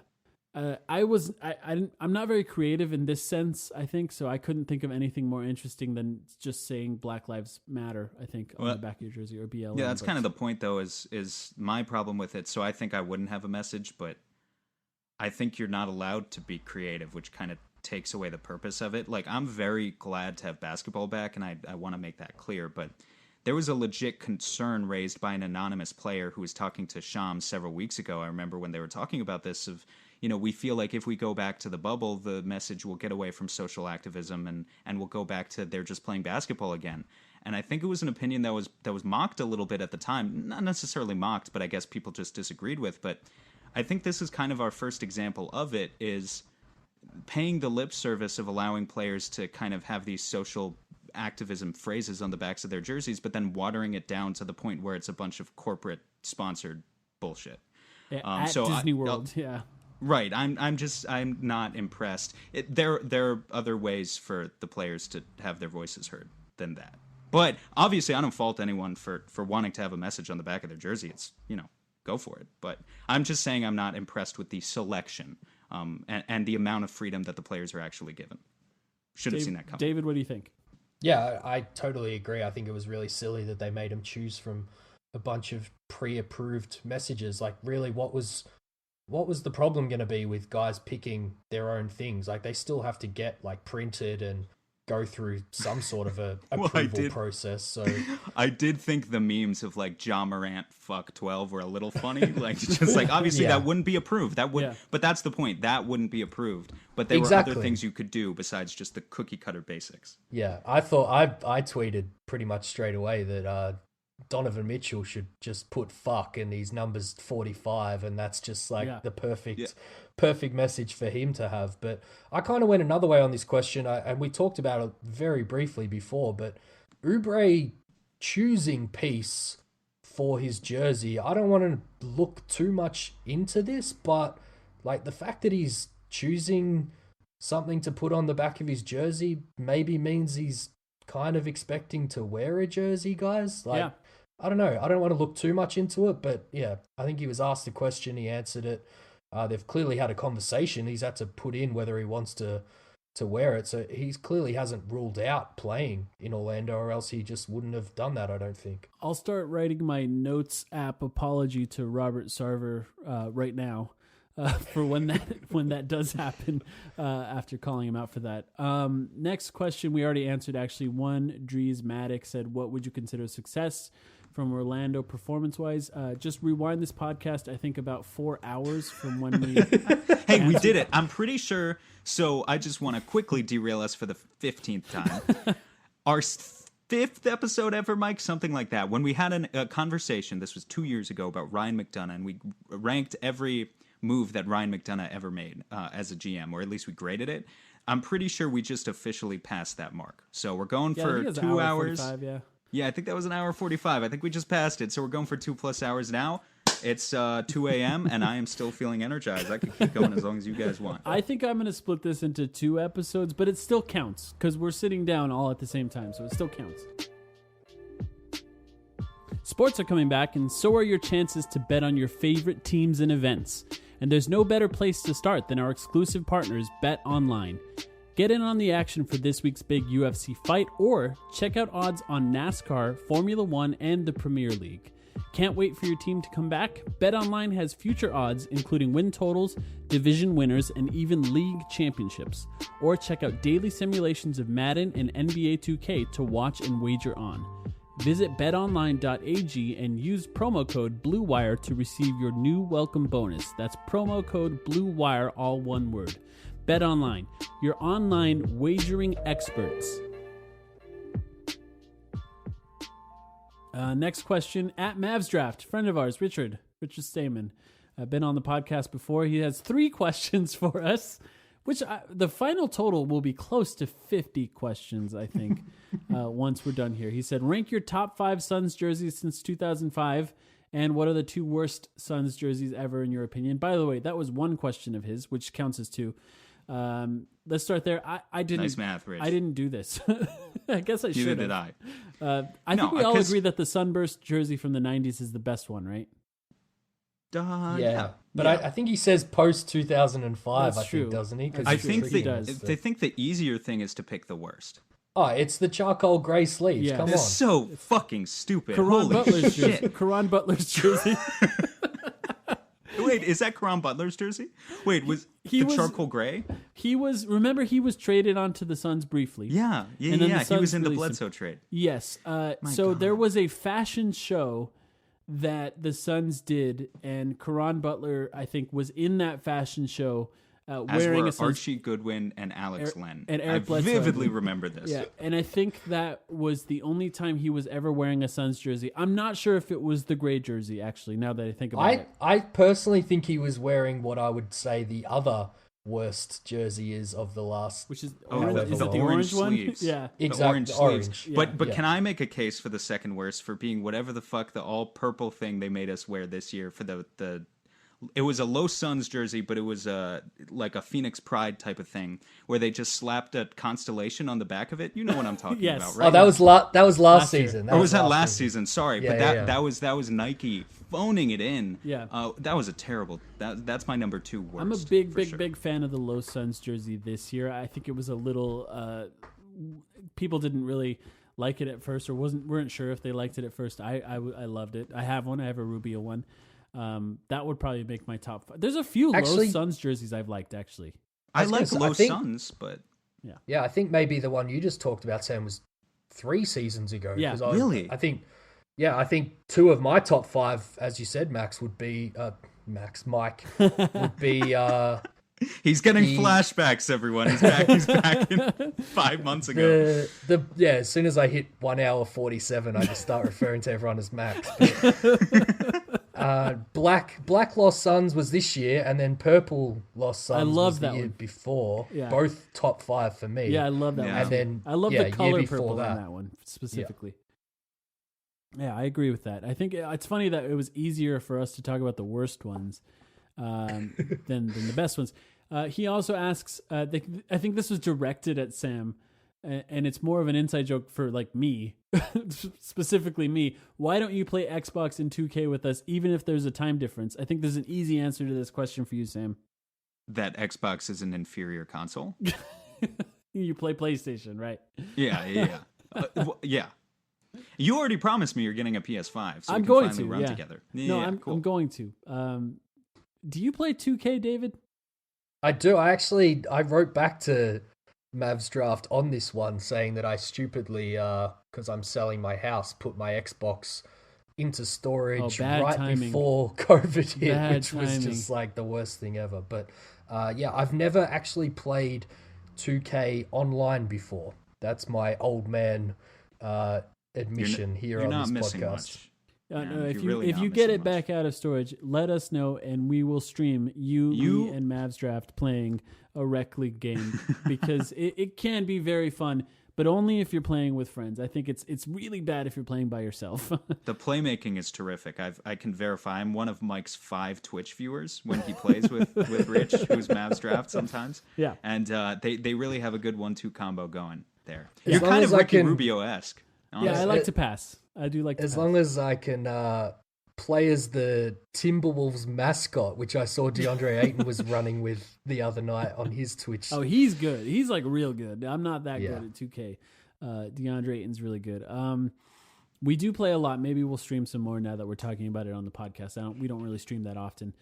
Speaker 4: I'm not very creative in this sense, I think, so I couldn't think of anything more interesting than just saying Black Lives Matter, I think, on the back of your jersey, or BLM.
Speaker 5: Yeah, that's kind of the point, though, is my problem with it. So I think I wouldn't have a message, but I think you're not allowed to be creative, which kind of takes away the purpose of it. Like, I'm very glad to have basketball back, and I want to make that clear, but there was a legit concern raised by an anonymous player who was talking to Shams several weeks ago. I remember when they were talking about this of, we feel like if we go back to the bubble, the message will get away from social activism and we'll go back to they're just playing basketball again. And I think it was an opinion that was mocked a little bit at the time. Not necessarily mocked, but I guess people just disagreed with. But I think this is kind of our first example of it, is paying the lip service of allowing players to kind of have these social activism phrases on the backs of their jerseys, but then watering it down to the point where it's a bunch of corporate sponsored bullshit.
Speaker 4: At Disney World, yeah.
Speaker 5: Right. I'm not impressed. There are other ways for the players to have their voices heard than that. But obviously I don't fault anyone for wanting to have a message on the back of their jersey. It's, go for it. But I'm just saying I'm not impressed with the selection and the amount of freedom that the players are actually given. Should have seen that coming.
Speaker 4: David, what do you think?
Speaker 6: Yeah, I totally agree. I think it was really silly that they made him choose from a bunch of pre-approved messages. Like, really, what was the problem going to be with guys picking their own things? Like, they still have to get like printed and go through some sort of a approval process. So
Speaker 5: I did think the memes of like Ja Morant fuck 12 were a little funny. Like, just like, obviously that wouldn't be approved. That would, but that's the point. That wouldn't be approved. But there were other things you could do besides just the cookie cutter basics.
Speaker 6: Yeah, I thought I tweeted pretty much straight away that Donovan Mitchell should just put fuck and his number's 45, and that's just like the perfect message for him to have. But I kind of went another way on this question, and we talked about it very briefly before, but Oubre choosing peace for his jersey, I don't want to look too much into this, but like the fact that he's choosing something to put on the back of his jersey maybe means he's kind of expecting to wear a jersey, guys. Like, I don't know. I don't want to look too much into it, but yeah, I think he was asked a question. He answered it. They've clearly had a conversation. He's had to put in whether he wants to wear it. So he's clearly hasn't ruled out playing in Orlando, or else he just wouldn't have done that, I don't think.
Speaker 4: I'll start writing my notes app apology to Robert Sarver right now for when that does happen after calling him out for that. Next question we already answered, actually. One, Dries Maddox said, what would you consider success from Orlando performance-wise? Just rewind this podcast, I think, about 4 hours from when we...
Speaker 5: Hey, we did it. I'm pretty sure. So I just want to quickly derail us for the 15th time. Our 5th episode ever, Mike, something like that. When we had a conversation, this was 2 years ago, about Ryan McDonough, and we ranked every move that Ryan McDonough ever made as a GM, or at least we graded it. I'm pretty sure we just officially passed that mark. So we're going for 2 hours.
Speaker 4: 45,
Speaker 5: Yeah, I think that was an hour 45. I think we just passed it. So we're going for 2+ hours now. It's 2 a.m. and I am still feeling energized. I could keep going as long as you guys want.
Speaker 4: I think I'm going to split this into 2 episodes, but it still counts because we're sitting down all at the same time, so it still counts. Sports are coming back, and so are your chances to bet on your favorite teams and events. And there's no better place to start than our exclusive partners, Bet Online. Get in on the action for this week's big UFC fight, or check out odds on NASCAR, Formula One, and the Premier League. Can't wait for your team to come back? BetOnline has future odds, including win totals, division winners, and even league championships. Or check out daily simulations of Madden and NBA 2K to watch and wager on. Visit betonline.ag and use promo code BLUEWIRE to receive your new welcome bonus. That's promo code BLUEWIRE, all one word. BetOnline, your online wagering experts. Next question, at Mavs Draft, friend of ours, Richard Stamen. Been on the podcast before. He has 3 questions for us, which the final total will be close to 50 questions, I think, once we're done here. He said, rank your top 5 Suns jerseys since 2005, and what are the 2 worst Suns jerseys ever in your opinion? By the way, that was 1 question of his, which counts as 2. Let's start there. I didn't.
Speaker 5: Nice math, Rich.
Speaker 4: I didn't do this. I guess I should.
Speaker 5: Neither did I.
Speaker 4: I think we all agree that the Sunburst jersey from the 90s is the best one, right?
Speaker 6: Yeah. But I think he says post 2005.
Speaker 4: That's true.
Speaker 6: Think, doesn't he?
Speaker 5: I think they think the easier thing is to pick the worst.
Speaker 6: Oh, it's the charcoal gray sleeves.
Speaker 4: Yeah.
Speaker 6: Come
Speaker 5: It's
Speaker 6: on.
Speaker 5: so fucking stupid.
Speaker 4: Karan
Speaker 5: Holy
Speaker 4: Butler's
Speaker 5: shit.
Speaker 4: jersey. Karan Butler's jersey.
Speaker 5: Wait, is that Karan Butler's jersey? Wait, was the charcoal gray?
Speaker 4: He was traded onto the Suns briefly.
Speaker 5: Yeah.
Speaker 4: And then the
Speaker 5: He
Speaker 4: Suns
Speaker 5: was in the
Speaker 4: released
Speaker 5: Bledsoe
Speaker 4: him.
Speaker 5: trade.
Speaker 4: Yes. So there was a fashion show that the Suns did, and Karan Butler, I think, was in that fashion show wearing a Suns...
Speaker 5: Archie Goodwin and Alex Len.
Speaker 4: And Eric
Speaker 5: I
Speaker 4: Bledsoe.
Speaker 5: vividly remember this.
Speaker 4: Yeah, and I think that was the only time he was ever wearing a Suns jersey. I'm not sure if it was the gray jersey, actually, now that I think about it.
Speaker 6: I personally think he was wearing what I would say the other worst jersey is of the last...
Speaker 4: Which is,
Speaker 5: the
Speaker 4: is it the
Speaker 5: orange
Speaker 4: orange one?
Speaker 5: sleeves.
Speaker 4: Yeah.
Speaker 6: Exactly.
Speaker 5: The
Speaker 6: Orange.
Speaker 5: sleeves.
Speaker 4: Yeah.
Speaker 5: But can I make a case for the second worst for being whatever the fuck the all purple thing they made us wear this year for the it was a Los Suns jersey, but it was like a Phoenix Pride type of thing where they just slapped a constellation on the back of it. You know what I'm talking
Speaker 4: Yes.
Speaker 5: about, right?
Speaker 6: Oh, that was last
Speaker 4: year.
Speaker 6: season.
Speaker 5: Or was that last season? Sorry,
Speaker 6: Yeah,
Speaker 5: but
Speaker 6: yeah.
Speaker 5: that was Nike phoning it in.
Speaker 4: Yeah.
Speaker 5: That was a terrible. That's my number 2 worst.
Speaker 4: I'm a big fan of the Los Suns jersey this year. I think it was a little... people didn't really like it at first or weren't sure if they liked it at first. I loved it. I have one. I have a Rubio one. That would probably make my top 5. There's a few Low Suns jerseys I've liked, actually.
Speaker 5: I like Low Suns, but...
Speaker 6: Yeah, I think maybe the one you just talked about, Sam, was 3 seasons ago.
Speaker 4: Yeah,
Speaker 6: really? I think 2 of my top 5, as you said, Mike, would be...
Speaker 5: He's getting flashbacks, everyone. He's back in 5 months ago.
Speaker 6: As soon as I hit 1 hour 47, I just start referring to everyone as Max. Black Lost Suns was this year, and then Purple Lost Suns was the year before. Yeah. Both top 5 for me.
Speaker 4: Yeah, I love that one.
Speaker 6: And then
Speaker 4: I love the color purple on that one specifically. Yeah, I agree with that. I think it's funny that it was easier for us to talk about the worst ones than the best ones. He also asks, I think this was directed at Sam, and it's more of an inside joke for like me, specifically me. Why don't you play Xbox in 2K with us, even if there's a time difference? I think there's an easy answer to this question for you, Sam.
Speaker 5: That Xbox is an inferior console.
Speaker 4: You play PlayStation, right?
Speaker 5: Yeah. Yeah. You already promised me you're getting a PS5, so
Speaker 4: I'm
Speaker 5: we can
Speaker 4: going
Speaker 5: finally
Speaker 4: to
Speaker 5: run together. Yeah,
Speaker 4: I'm going to. Do you play 2K, David?
Speaker 6: I do. I wrote back to Mavs Draft on this one saying that I stupidly, because I'm selling my house, put my Xbox into storage before COVID hit, which was just like the worst thing ever. But I've never actually played 2K online before. That's my old man admission here on this podcast.
Speaker 4: If you get it back out of storage, let us know, and we will stream me and Mavs Draft playing a Rec League game because it can be very fun, but only if you're playing with friends. I think it's really bad if you're playing by yourself.
Speaker 5: The playmaking is terrific. I can verify. I'm one of Mike's 5 Twitch viewers when he plays with Rich, who's Mavs Draft sometimes.
Speaker 4: Yeah,
Speaker 5: and they really have a good 1-2 combo going there. You're kind of Ricky Rubio-esque.
Speaker 4: Honestly. Yeah, I like to pass. I do like to
Speaker 6: pass. As long as I can play as the Timberwolves mascot, which I saw DeAndre Ayton was running with the other night on his Twitch.
Speaker 4: Oh, he's good. He's like real good. I'm not that good at 2K. DeAndre Ayton's really good. We do play a lot. Maybe we'll stream some more now that we're talking about it on the podcast. We don't really stream that often.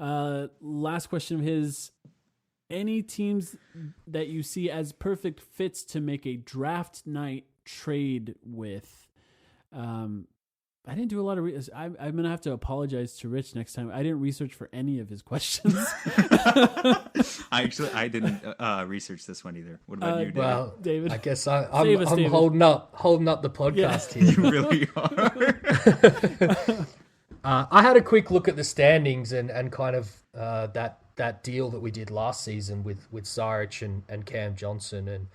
Speaker 4: Last question of his. Any teams that you see as perfect fits to make a draft night trade with? I didn't do a lot of research. I'm going to have to apologize to Rich next time. I didn't research for any of his questions.
Speaker 5: I didn't research this one either. What about you, David?
Speaker 6: Well,
Speaker 4: David,
Speaker 6: I guess I'm holding up the podcast here.
Speaker 5: You really are.
Speaker 6: I had a quick look at the standings and kind of that deal that we did last season with Saric and Cam Johnson, and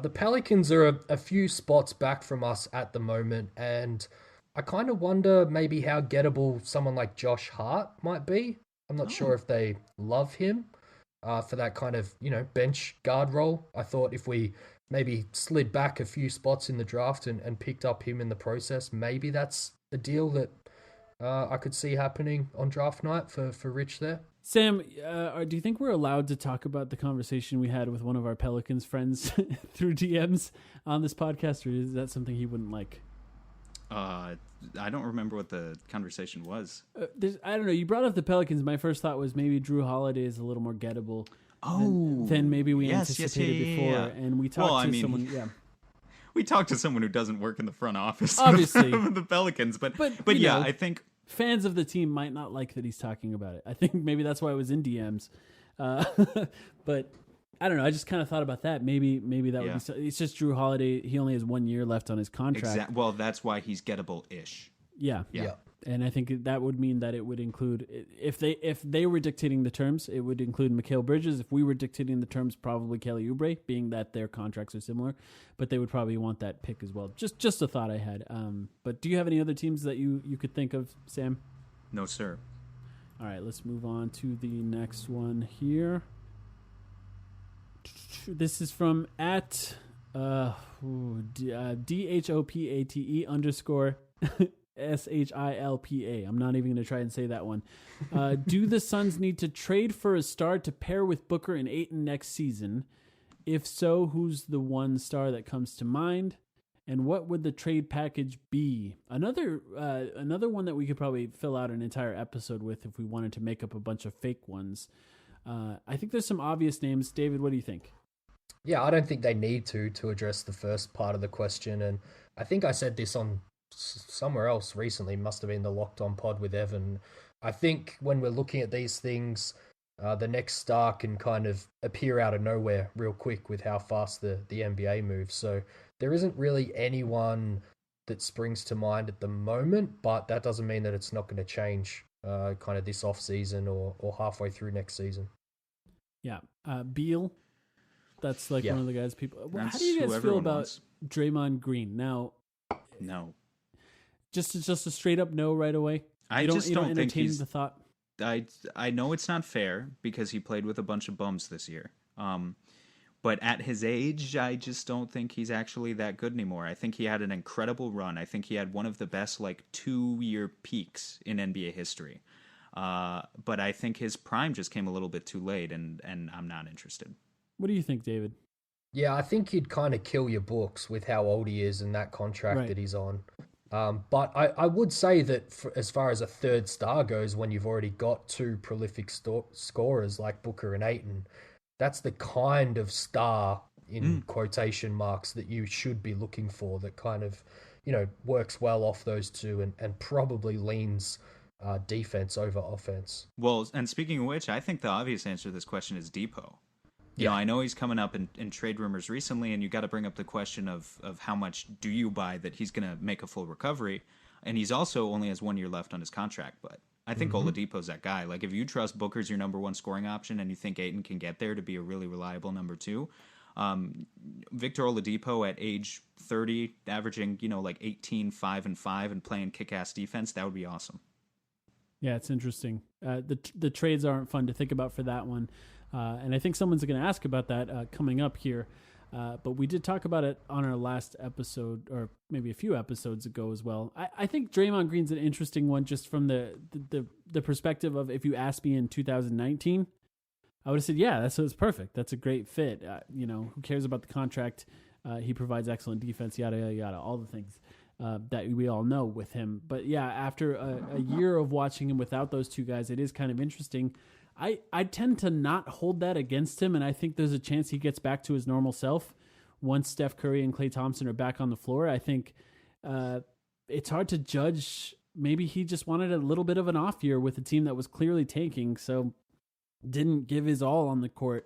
Speaker 6: the Pelicans are a few spots back from us at the moment, and I kind of wonder maybe how gettable someone like Josh Hart might be. I'm not sure if they love him for that kind of, bench guard role. I thought if we maybe slid back a few spots in the draft and picked up him in the process, maybe that's a deal that I could see happening on draft night for Rich there.
Speaker 4: Sam, do you think we're allowed to talk about the conversation we had with one of our Pelicans friends through DMs on this podcast, or is that something he wouldn't like?
Speaker 5: I don't remember what the conversation was.
Speaker 4: I don't know. You brought up the Pelicans. My first thought was maybe Drew Holiday is a little more gettable than maybe we anticipated before. And we talked to someone. Yeah.
Speaker 5: We talked to someone who doesn't work in the front office
Speaker 4: obviously
Speaker 5: of the Pelicans, but yeah, I think
Speaker 4: fans of the team might not like that he's talking about it. I think maybe that's why it was in DMs. But I don't know. I just kind of thought about that. Maybe that would be. It's just Drew Holiday. He only has 1 year left on his contract.
Speaker 5: Well, that's why he's gettable-ish.
Speaker 4: Yeah. And I think that would mean that it would include, if they were dictating the terms, it would include Mikal Bridges. If we were dictating the terms, probably Kelly Oubre, being that their contracts are similar. But they would probably want that pick as well. Just a thought I had. But do you have any other teams that you could think of, Sam?
Speaker 5: No, sir.
Speaker 4: All right, let's move on to the next one here. This is from at DHOPATE_SHILPA. I'm not even going to try and say that one. Do the Suns need to trade for a star to pair with Booker and Ayton next season? If so, who's the one star that comes to mind? And what would the trade package be? Another one that we could probably fill out an entire episode with if we wanted to make up a bunch of fake ones. I think there's some obvious names. David, what do you think?
Speaker 6: Yeah, I don't think they need to address the first part of the question. And I think I said this on somewhere else recently, must have been the Locked On pod with Evan. I think when we're looking at these things, the next star can kind of appear out of nowhere real quick with how fast the NBA moves. So there isn't really anyone that springs to mind at the moment, but that doesn't mean that it's not going to change kind of this off season or halfway through next season.
Speaker 4: Yeah. Beal, that's like one of the guys people...
Speaker 5: That's
Speaker 4: how do you guys feel about
Speaker 5: wants.
Speaker 4: Draymond Green? Now,
Speaker 5: No.
Speaker 4: just a straight up no right away?
Speaker 5: I
Speaker 4: you
Speaker 5: just don't think
Speaker 4: entertain
Speaker 5: he's...
Speaker 4: the thought?
Speaker 5: I know it's not fair because he played with a bunch of bums this year. But at his age, I just don't think he's actually that good anymore. I think he had an incredible run. I think he had one of the best 2-year peaks in NBA history. But I think his prime just came a little bit too late, and I'm not interested.
Speaker 4: What do you think, David?
Speaker 6: Yeah, I think he'd kind of kill your books with how old he is and that contract that he's on. But I would say that as far as a third star goes, when you've already got two prolific scorers like Booker and Ayton, that's the kind of star in quotation marks that you should be looking for, that kind of, works well off those two and probably leans defense over offense.
Speaker 5: Well, and speaking of which, I think the obvious answer to this question is Depot. You know, I know he's coming up in trade rumors recently, and you got to bring up the question of how much do you buy that he's going to make a full recovery, and he's also only has 1 year left on his contract. But I think Oladipo's that guy. If you trust Booker's your number one scoring option, and you think Ayton can get there to be a really reliable number two, Victor Oladipo at age 30, averaging 18, 5 and 5, and playing kick-ass defense, that would be awesome.
Speaker 4: Yeah, it's interesting. The trades aren't fun to think about for that one. And I think someone's going to ask about that coming up here. But we did talk about it on our last episode, or maybe a few episodes ago as well. I think Draymond Green's an interesting one just from the perspective of, if you asked me in 2019, I would have said, yeah, that's perfect. That's a great fit. Who cares about the contract? He provides excellent defense, yada, yada, yada, all the things that we all know with him. But yeah, after a year of watching him without those two guys, it is kind of interesting. I tend to not hold that against him, and I think there's a chance he gets back to his normal self once Steph Curry and Klay Thompson are back on the floor. I think it's hard to judge. Maybe he just wanted a little bit of an off year with a team that was clearly tanking, so didn't give his all on the court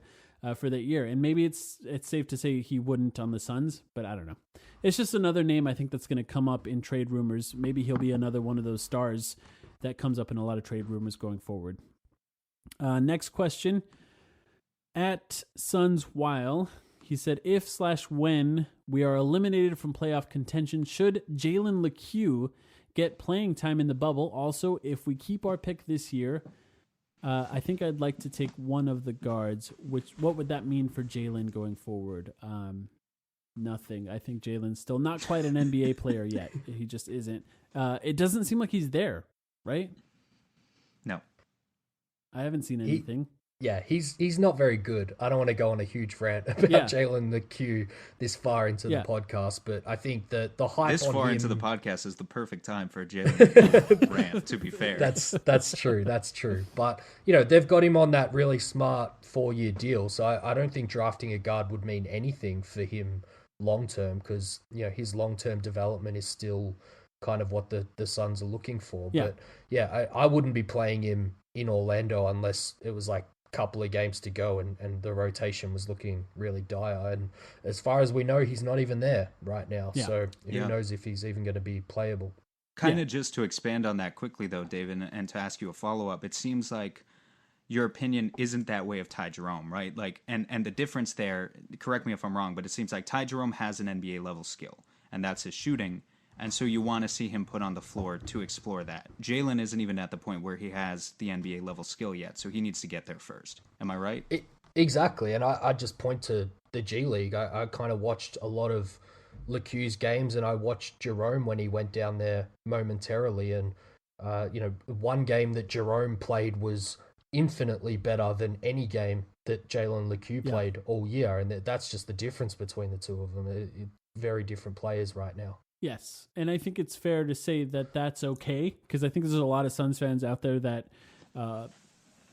Speaker 4: for that year. And maybe it's safe to say he wouldn't on the Suns, but I don't know. It's just another name I think that's going to come up in trade rumors. Maybe he'll be another one of those stars that comes up in a lot of trade rumors going forward. Next question. At Suns While, he said, if/when we are eliminated from playoff contention, should Jalen LeCue get playing time in the bubble? Also, if we keep our pick this year, I think I'd like to take one of the guards. What would that mean for Jalen going forward? Nothing. I think Jalen's still not quite an NBA player yet. He just isn't. It doesn't seem like he's there, right?
Speaker 5: No.
Speaker 4: I haven't seen anything.
Speaker 6: He's not very good. I don't want to go on a huge rant about Jalen LeCue this far into the podcast, but I think that the hype
Speaker 5: this
Speaker 6: on
Speaker 5: far
Speaker 6: him...
Speaker 5: into the podcast is the perfect time for a Jalen rant, to be fair.
Speaker 6: That's true. That's true. But, they've got him on that really smart 4-year deal, so I don't think drafting a guard would mean anything for him long-term, because, his long-term development is still kind of what the Suns are looking for.
Speaker 4: Yeah.
Speaker 6: But, I wouldn't be playing him in Orlando unless it was like a couple of games to go and the rotation was looking really dire. And as far as we know, he's not even there right now. Yeah. So who knows if he's even going to be playable.
Speaker 5: Kind of just to expand on that quickly, though, David, and to ask you a follow-up, it seems like your opinion isn't that way of Ty Jerome, right? And the difference there, correct me if I'm wrong, but it seems like Ty Jerome has an NBA-level skill, and that's his shooting. And so you want to see him put on the floor to explore that. Jalen isn't even at the point where he has the NBA level skill yet, so he needs to get there first. Am I right?
Speaker 6: Exactly, and I just point to the G League. I kind of watched a lot of LeCue's games, and I watched Jerome when he went down there momentarily. And, one game that Jerome played was infinitely better than any game that Jalen LeCue played all year. And that's just the difference between the two of them. very different players right now.
Speaker 4: Yes, and I think it's fair to say that that's okay, because I think there's a lot of Suns fans out there that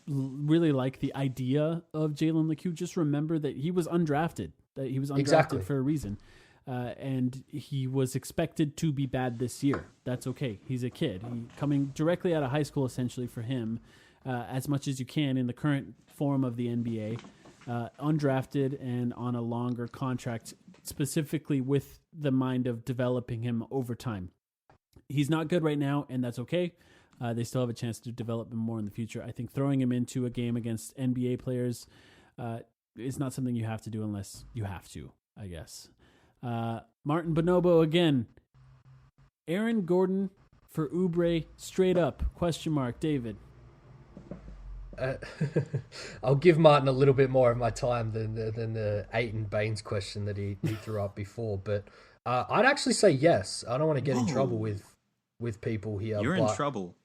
Speaker 4: really like the idea of Jalen Lecque. Just remember that he was undrafted. That he was undrafted
Speaker 6: Exactly.
Speaker 4: for a reason, and he was expected to be bad this year. That's okay. He's a kid. Coming directly out of high school, essentially for him, as much as you can in the current form of the NBA, undrafted and on a longer contract, specifically with the mind of developing him over time. He's not good right now, and that's okay. They still have a chance to develop him more in the future. I think throwing him into a game against NBA players is not something you have to do unless you have to, I guess. Martin Bonobo again. Aaron Gordon for Oubre, straight up, ? David.
Speaker 6: I'll give Martin a little bit more of my time than the Aiton Baines question that he threw up before, but I'd actually say yes. I don't want to get in trouble with people here.
Speaker 5: You're in trouble.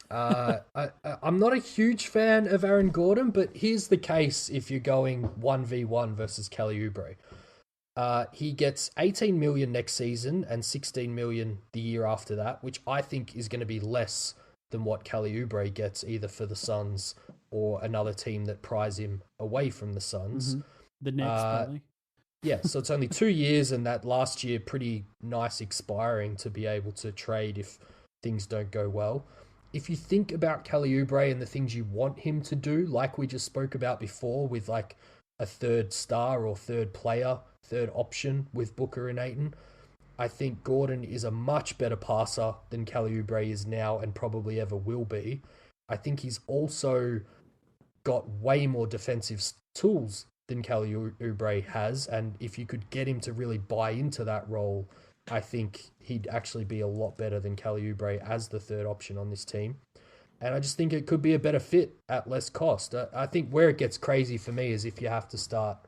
Speaker 6: I'm not a huge fan of Aaron Gordon, but here's the case if you're going 1v1 versus Kelly Oubre. He gets 18 million next season and 16 million the year after that, which I think is going to be less than what Kelly Oubre gets either for the Suns or another team that prize him away from the Suns.
Speaker 4: Mm-hmm. The Knicks, probably.
Speaker 6: Yeah, so it's only 2 years, and that last year pretty nice expiring to be able to trade if things don't go well. If you think about Kelly Oubre and the things you want him to do, like we just spoke about before with like a third star or third player, third option with Booker and Ayton, I think Gordon is a much better passer than Kelly Oubre is now and probably ever will be. I think he's also got way more defensive tools than Kelly Oubre has, and if you could get him to really buy into that role, I think he'd actually be a lot better than Kelly Oubre as the third option on this team. And I just think it could be a better fit at less cost. I think where it gets crazy for me is if you have to start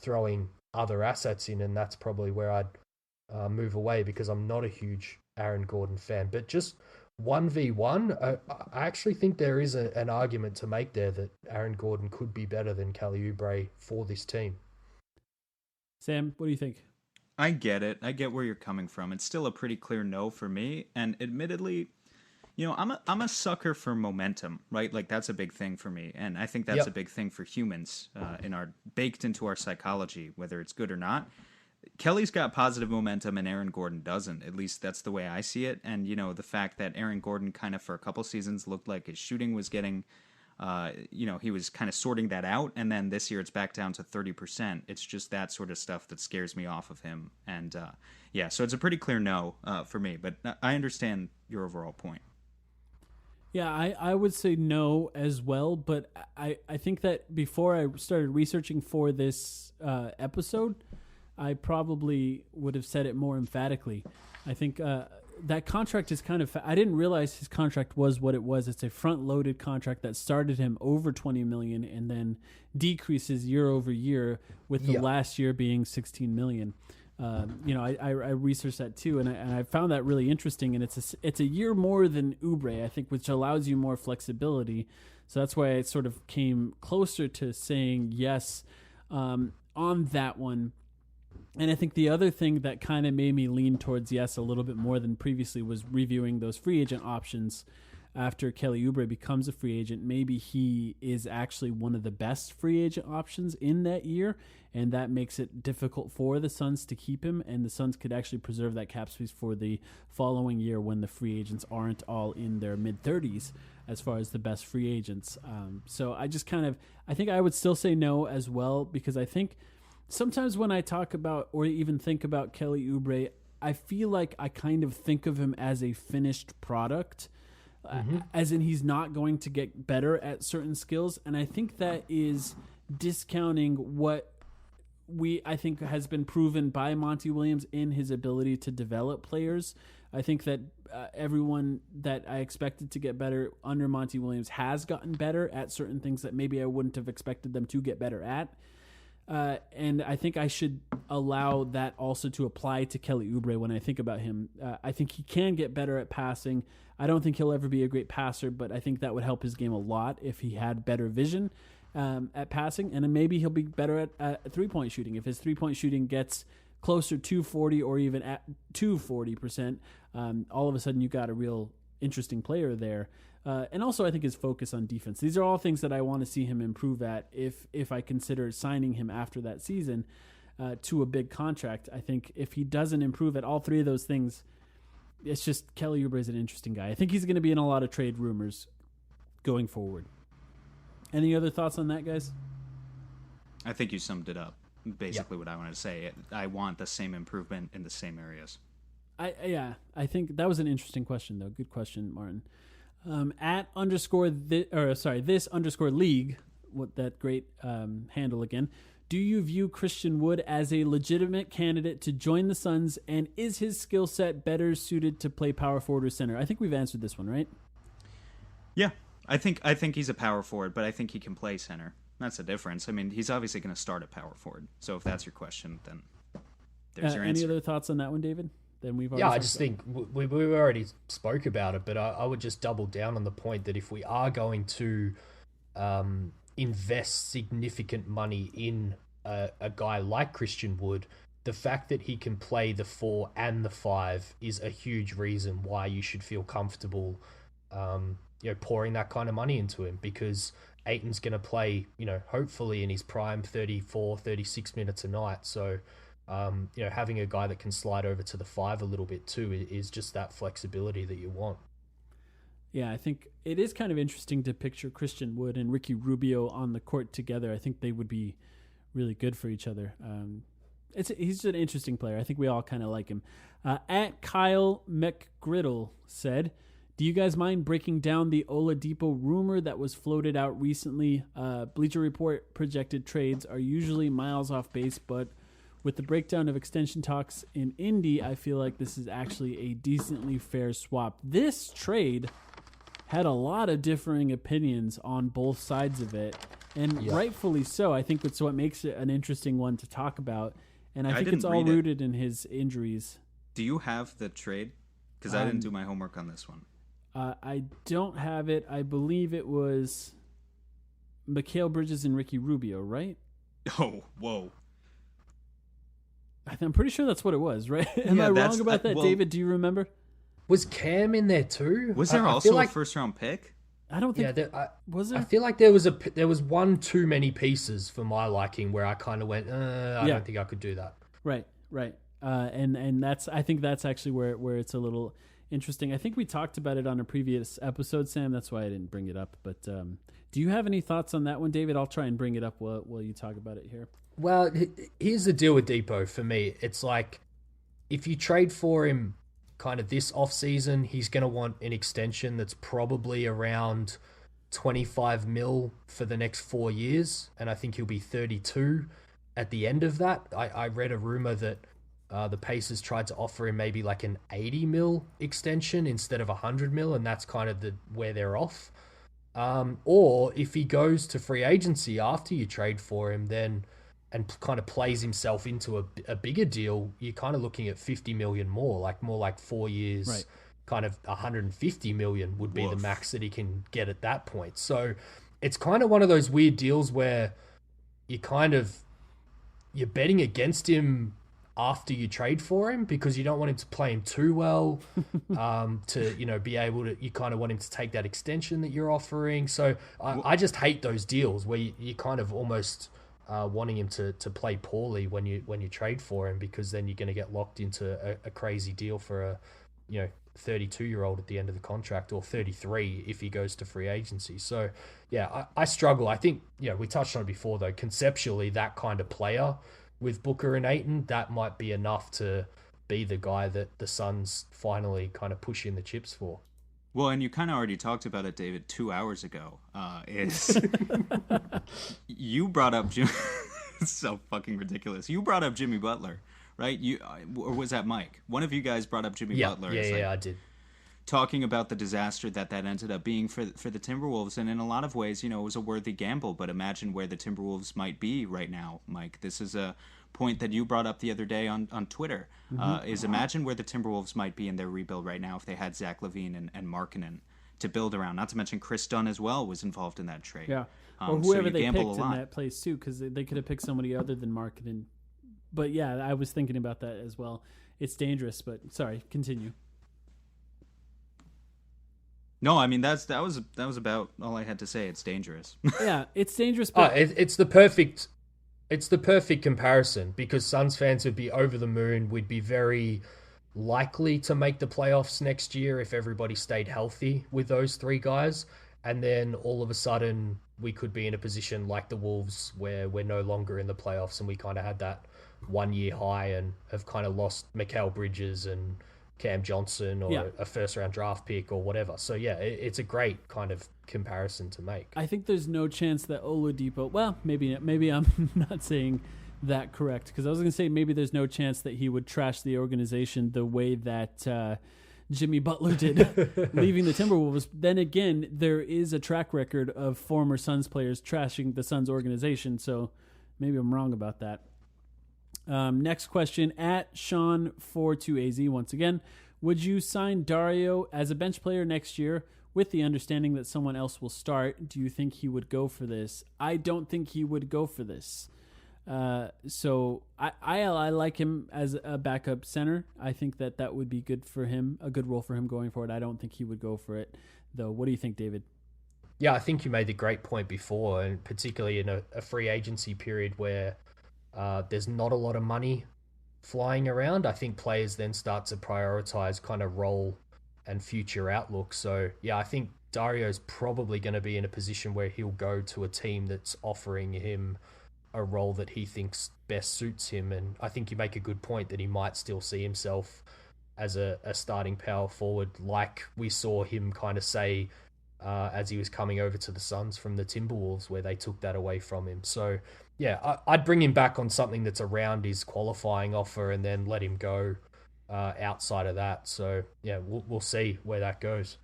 Speaker 6: throwing other assets in, and that's probably where I'd move away because I'm not a huge Aaron Gordon fan. But just 1v1, I actually think there is an argument to make there that Aaron Gordon could be better than Kelly Oubre for this team.
Speaker 4: Sam, what do you think?
Speaker 5: I get it. I get where you're coming from. It's still a pretty clear no for me. And admittedly, you know, I'm a sucker for momentum, right? Like that's a big thing for me. And I think that's a big thing for humans baked into our psychology, whether it's good or not. Kelly's got positive momentum and Aaron Gordon doesn't. At least that's the way I see it. And, you know, the fact that Aaron Gordon kind of for a couple seasons looked like his shooting was getting, he was kind of sorting that out. And then this year it's back down to 30%. It's just that sort of stuff that scares me off of him. And, so it's a pretty clear no for me. But I understand your overall point.
Speaker 4: Yeah, I would say no as well. But I think that before I started researching for this episode, I probably would have said it more emphatically. I think that contract is kind of... I didn't realize his contract was what it was. It's a front-loaded contract that started him over $20 million and then decreases year over year, with the last year being $16 million. I researched that too, and I found that really interesting. And it's a year more than Oubre, I think, which allows you more flexibility. So that's why I sort of came closer to saying yes on that one. And I think the other thing that kind of made me lean towards yes a little bit more than previously was reviewing those free agent options after Kelly Oubre becomes a free agent. Maybe he is actually one of the best free agent options in that year, and that makes it difficult for the Suns to keep him, and the Suns could actually preserve that cap space for the following year when the free agents aren't all in their mid-30s as far as the best free agents. So I think I would still say no as well, because I think sometimes when I talk about or even think about Kelly Oubre, I feel like I kind of think of him as a finished product, as in he's not going to get better at certain skills. And I think that is discounting what I think has been proven by Monty Williams in his ability to develop players. I think that everyone that I expected to get better under Monty Williams has gotten better at certain things that maybe I wouldn't have expected them to get better at. And I think I should allow that also to apply to Kelly Oubre when I think about him. I think he can get better at passing. I don't think he'll ever be a great passer, but I think that would help his game a lot if he had better vision at passing. And then maybe he'll be better at three-point shooting. If his three-point shooting gets closer to 40 or even at to 40%, all of a sudden you got a real interesting player there. And also I think his focus on defense. These are all things that I want to see him improve at if I consider signing him after that season to a big contract. I think if he doesn't improve at all three of those things, it's just Kelly Oubre is an interesting guy. I think he's going to be in a lot of trade rumors going forward. Any other thoughts on that, guys?
Speaker 5: I think you summed it up. Basically what I wanted to say. I want the same improvement in the same areas.
Speaker 4: I think that was an interesting question, though. Good question, Martin. This underscore league, what that great handle again. Do you view Christian Wood as a legitimate candidate to join the Suns, and is his skill set better suited to play power forward or center? I think we've answered this one, right?
Speaker 5: Yeah, I think he's a power forward, but I think he can play center. That's the difference. I mean, he's obviously going to start at power forward. So if that's your question, then there's your answer.
Speaker 4: Any other thoughts on that one, David?
Speaker 6: I just think we already spoke about it, but I would just double down on the point that if we are going to invest significant money in a guy like Christian Wood, the fact that he can play the 4 and the 5 is a huge reason why you should feel comfortable pouring that kind of money into him, because Ayton's going to play, hopefully in his prime 34, 36 minutes a night. So, having a guy that can slide over to the 5 a little bit too is just that flexibility that you want.
Speaker 4: Yeah, I think it is kind of interesting to picture Christian Wood and Ricky Rubio on the court together. I think they would be really good for each other. He's an interesting player. I think we all kind of like him. At Kyle McGriddle said, do you guys mind breaking down the Oladipo rumor that was floated out recently? Bleacher Report projected trades are usually miles off base, but with the breakdown of extension talks in Indy, I feel like this is actually a decently fair swap. This trade had a lot of differing opinions on both sides of it, and rightfully so. I think that's what makes it an interesting one to talk about, and I think it's all rooted in his injuries.
Speaker 5: Do you have the trade? Because I didn't do my homework on this one.
Speaker 4: I don't have it. I believe it was Mikal Bridges and Ricky Rubio, right?
Speaker 5: Oh, whoa.
Speaker 4: I'm pretty sure that's what it was, right? Am I wrong about that, David? Do you remember?
Speaker 6: Was Cam in there too?
Speaker 5: Was there also a first-round pick?
Speaker 4: I don't think. Was there?
Speaker 6: I feel like there was one too many pieces for my liking where I kind of went, I don't think I could do that.
Speaker 4: Right. And I think that's actually where it's a little interesting. I think we talked about it on a previous episode, Sam. That's why I didn't bring it up. But do you have any thoughts on that one, David? I'll try and bring it up while you talk about it here.
Speaker 6: Well, here's the deal with Depot for me. It's like if you trade for him kind of this offseason, he's going to want an extension that's probably around 25 mil for the next 4 years. And I think he'll be 32 at the end of that. I read a rumor that the Pacers tried to offer him maybe like an 80 mil extension instead of 100 mil. And that's kind of where they're off. Or if he goes to free agency after you trade for him, then and kind of plays himself into a bigger deal, you're kind of looking at 50 million more like 4 years, right. Kind of 150 million would be the max that he can get at that point. So it's kind of one of those weird deals where you're betting against him after you trade for him because you don't want him to play him too well, to, be able to, you kind of want him to take that extension that you're offering. So I just hate those deals where you kind of almost wanting him to play poorly when you trade for him, because then you're going to get locked into a crazy deal for a 32-year-old at the end of the contract, or 33 if he goes to free agency. So yeah, I struggle. I think we touched on it before though. Conceptually, that kind of player with Booker and Ayton, that might be enough to be the guy that the Suns finally kind of push in the chips for.
Speaker 5: Well, and you kind of already talked about it, David, 2 hours ago. You brought up Jim. It's so fucking ridiculous. You brought up Jimmy Butler, right? Or was that Mike? One of you guys brought up Jimmy Butler.
Speaker 6: Yeah, I did.
Speaker 5: Talking about the disaster that ended up being for the Timberwolves, and in a lot of ways, it was a worthy gamble. But imagine where the Timberwolves might be right now, Mike. This is a point that you brought up the other day on Twitter. Is imagine where the Timberwolves might be in their rebuild right now if they had Zach LaVine and Markkanen to build around. Not to mention Chris Dunn as well was involved in that trade.
Speaker 4: Yeah, or whoever they picked in that place too, because they could have picked somebody other than Markkanen But yeah, I was thinking about that as well. It's dangerous, but sorry, continue.
Speaker 5: No, I mean that was about all I had to say. It's dangerous.
Speaker 4: Yeah, it's dangerous, but
Speaker 6: it's the perfect comparison, because Suns fans would be over the moon. We'd be very likely to make the playoffs next year if everybody stayed healthy with those three guys. And then all of a sudden we could be in a position like the Wolves where we're no longer in the playoffs, and we kind of had that 1 year high and have kind of lost Mikal Bridges and Cam Johnson or a first round draft pick or whatever. So yeah, it's a great kind of comparison to make.
Speaker 4: I think there's no chance that Oladipo, well, maybe I'm not saying that correct, because I was going to say maybe there's no chance that he would trash the organization the way that Jimmy Butler did leaving the Timberwolves. Then again, there is a track record of former Suns players trashing the Suns organization, so maybe I'm wrong about that. Next question, at Sean42AZ once again. Would you sign Dario as a bench player next year with the understanding that someone else will start? Do you think he would go for this? I don't think he would go for this. So I like him as a backup center. I think that would be good for him, a good role for him going forward. I don't think he would go for it, though. What do you think, David?
Speaker 6: Yeah, I think you made the great point before, and particularly in a free agency period where there's not a lot of money flying around. I think players then start to prioritize kind of role and future outlook. So yeah, I think Dario's probably going to be in a position where he'll go to a team that's offering him a role that he thinks best suits him. And I think you make a good point that he might still see himself as a starting power forward, like we saw him kind of say as he was coming over to the Suns from the Timberwolves, where they took that away from him. So yeah, I'd bring him back on something that's around his qualifying offer and then let him go outside of that. So yeah, we'll see where that goes.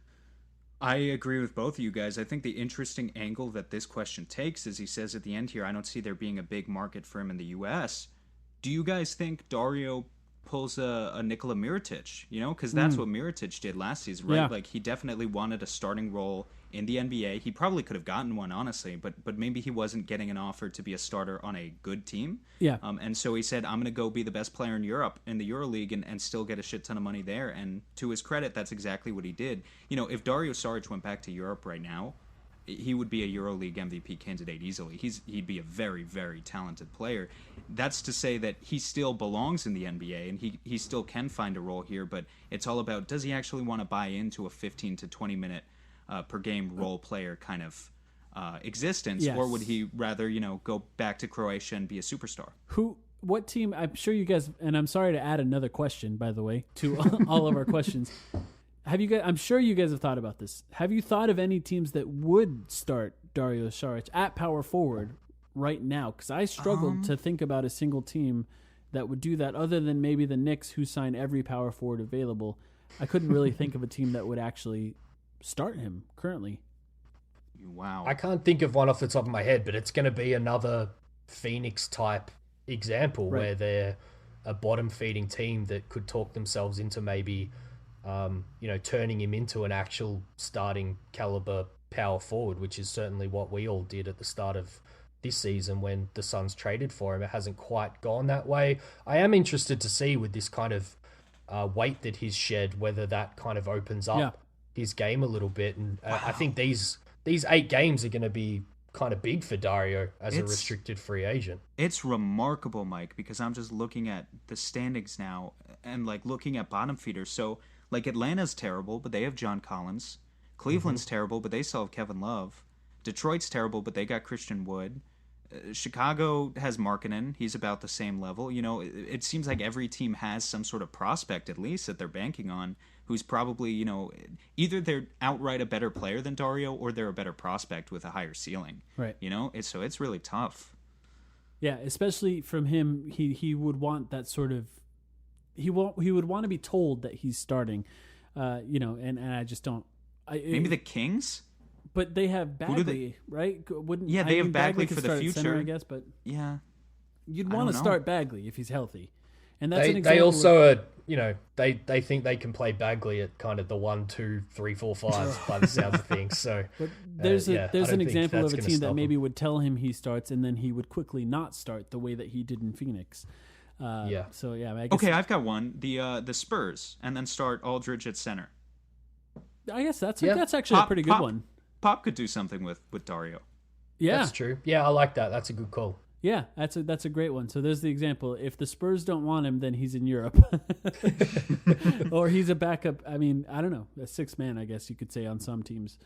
Speaker 5: I agree with both of you guys. I think the interesting angle that this question takes is he says at the end here, I don't see there being a big market for him in the U.S. Do you guys think Dario pulls a Nikola Mirotic? You know, because that's what Mirotic did last season, right?
Speaker 4: Yeah.
Speaker 5: Like, he definitely wanted a starting role in the NBA. He probably could have gotten one, honestly, but maybe he wasn't getting an offer to be a starter on a good team.
Speaker 4: Yeah.
Speaker 5: And so he said, I'm going to go be the best player in Europe, in the EuroLeague, and still get a shit ton of money there. And to his credit, that's exactly what he did. You know, if Dario Saric went back to Europe right now, he would be a EuroLeague MVP candidate easily. He'd be a very, very talented player. That's to say that he still belongs in the NBA, and he still can find a role here, but it's all about, does he actually want to buy into a 15 to 20 minute per game role player kind of existence,
Speaker 4: Yes.
Speaker 5: or would he rather, go back to Croatia and be a superstar?
Speaker 4: What team? I'm sure you guys, and I'm sorry to add another question, by the way, to all of our questions. Have you guys? I'm sure you guys have thought about this. Have you thought of any teams that would start Dario Saric at power forward right now? Because I struggled to think about a single team that would do that, other than maybe the Knicks, who sign every power forward available. I couldn't really think of a team that would actually start him currently.
Speaker 5: Wow.
Speaker 6: I can't think of one off the top of my head, but it's going to be another Phoenix type example where they're a bottom feeding team that could talk themselves into maybe turning him into an actual starting caliber power forward, which is certainly what we all did at the start of this season when the Suns traded for him. It hasn't quite gone that way. I am interested to see with this kind of weight that he's shed, whether that kind of opens up his game a little bit. And I think these 8 games are going to be kind of big for Dario as a restricted free agent.
Speaker 5: It's remarkable, Mike, because I'm just looking at the standings now and looking at bottom feeders. So Atlanta's terrible, but they have John Collins. Cleveland's terrible, but they still have Kevin Love. Detroit's terrible, but they got Christian Wood. Chicago has Markkanen. He's about the same level. It seems like every team has some sort of prospect, at least, that they're banking on, who's probably, either they're outright a better player than Dario, or they're a better prospect with a higher ceiling.
Speaker 4: Right.
Speaker 5: So it's really tough.
Speaker 4: Yeah, especially from him, he would want that sort of, he would want to be told that he's starting, and I just don't.
Speaker 5: Maybe the Kings?
Speaker 4: But they have Bagley, right?
Speaker 5: They have Bagley
Speaker 4: could
Speaker 5: for the
Speaker 4: start at
Speaker 5: future,
Speaker 4: center, I guess. But
Speaker 5: yeah,
Speaker 4: you'd want to start Bagley if he's healthy, and that's an example.
Speaker 6: They also are, they think they can play Bagley at kind of the 1, 2, 3, 4, 5 by the sounds of things. So
Speaker 4: but there's an example of a team that maybe
Speaker 6: him.
Speaker 4: would tell him he starts, and then he would quickly not start the way that he did in Phoenix. So yeah, I guess,
Speaker 5: Okay, I've got one. The Spurs, and then start Aldridge at center.
Speaker 4: I guess that's actually a pretty good one.
Speaker 5: Pop could do something with Dario.
Speaker 4: Yeah,
Speaker 6: That's true. Yeah, I like that. That's a good call.
Speaker 4: yeah, that's a great one. So there's the example. If the Spurs don't want him, then he's in Europe, or he's a backup. I mean, I don't know, a 6 man, I guess you could say on some teams.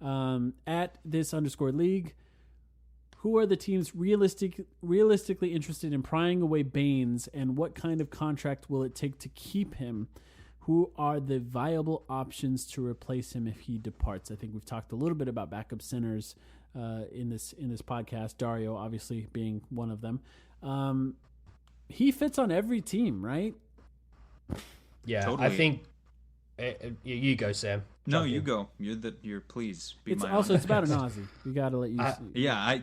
Speaker 4: At this_league, who are the teams realistically interested in prying away Baines, and what kind of contract will it take to keep him? Who are the viable options to replace him if he departs? I think we've talked a little bit about backup centers in this podcast. Dario obviously being one of them. He fits on every team, right?
Speaker 6: Yeah,
Speaker 5: Totally.
Speaker 6: I think you go, Sam.
Speaker 5: No,
Speaker 6: Jump
Speaker 5: you
Speaker 6: in.
Speaker 5: go. You're please be
Speaker 4: It's
Speaker 5: my
Speaker 4: also
Speaker 5: honest.
Speaker 4: it's about an Aussie. We got to let you.
Speaker 5: Yeah,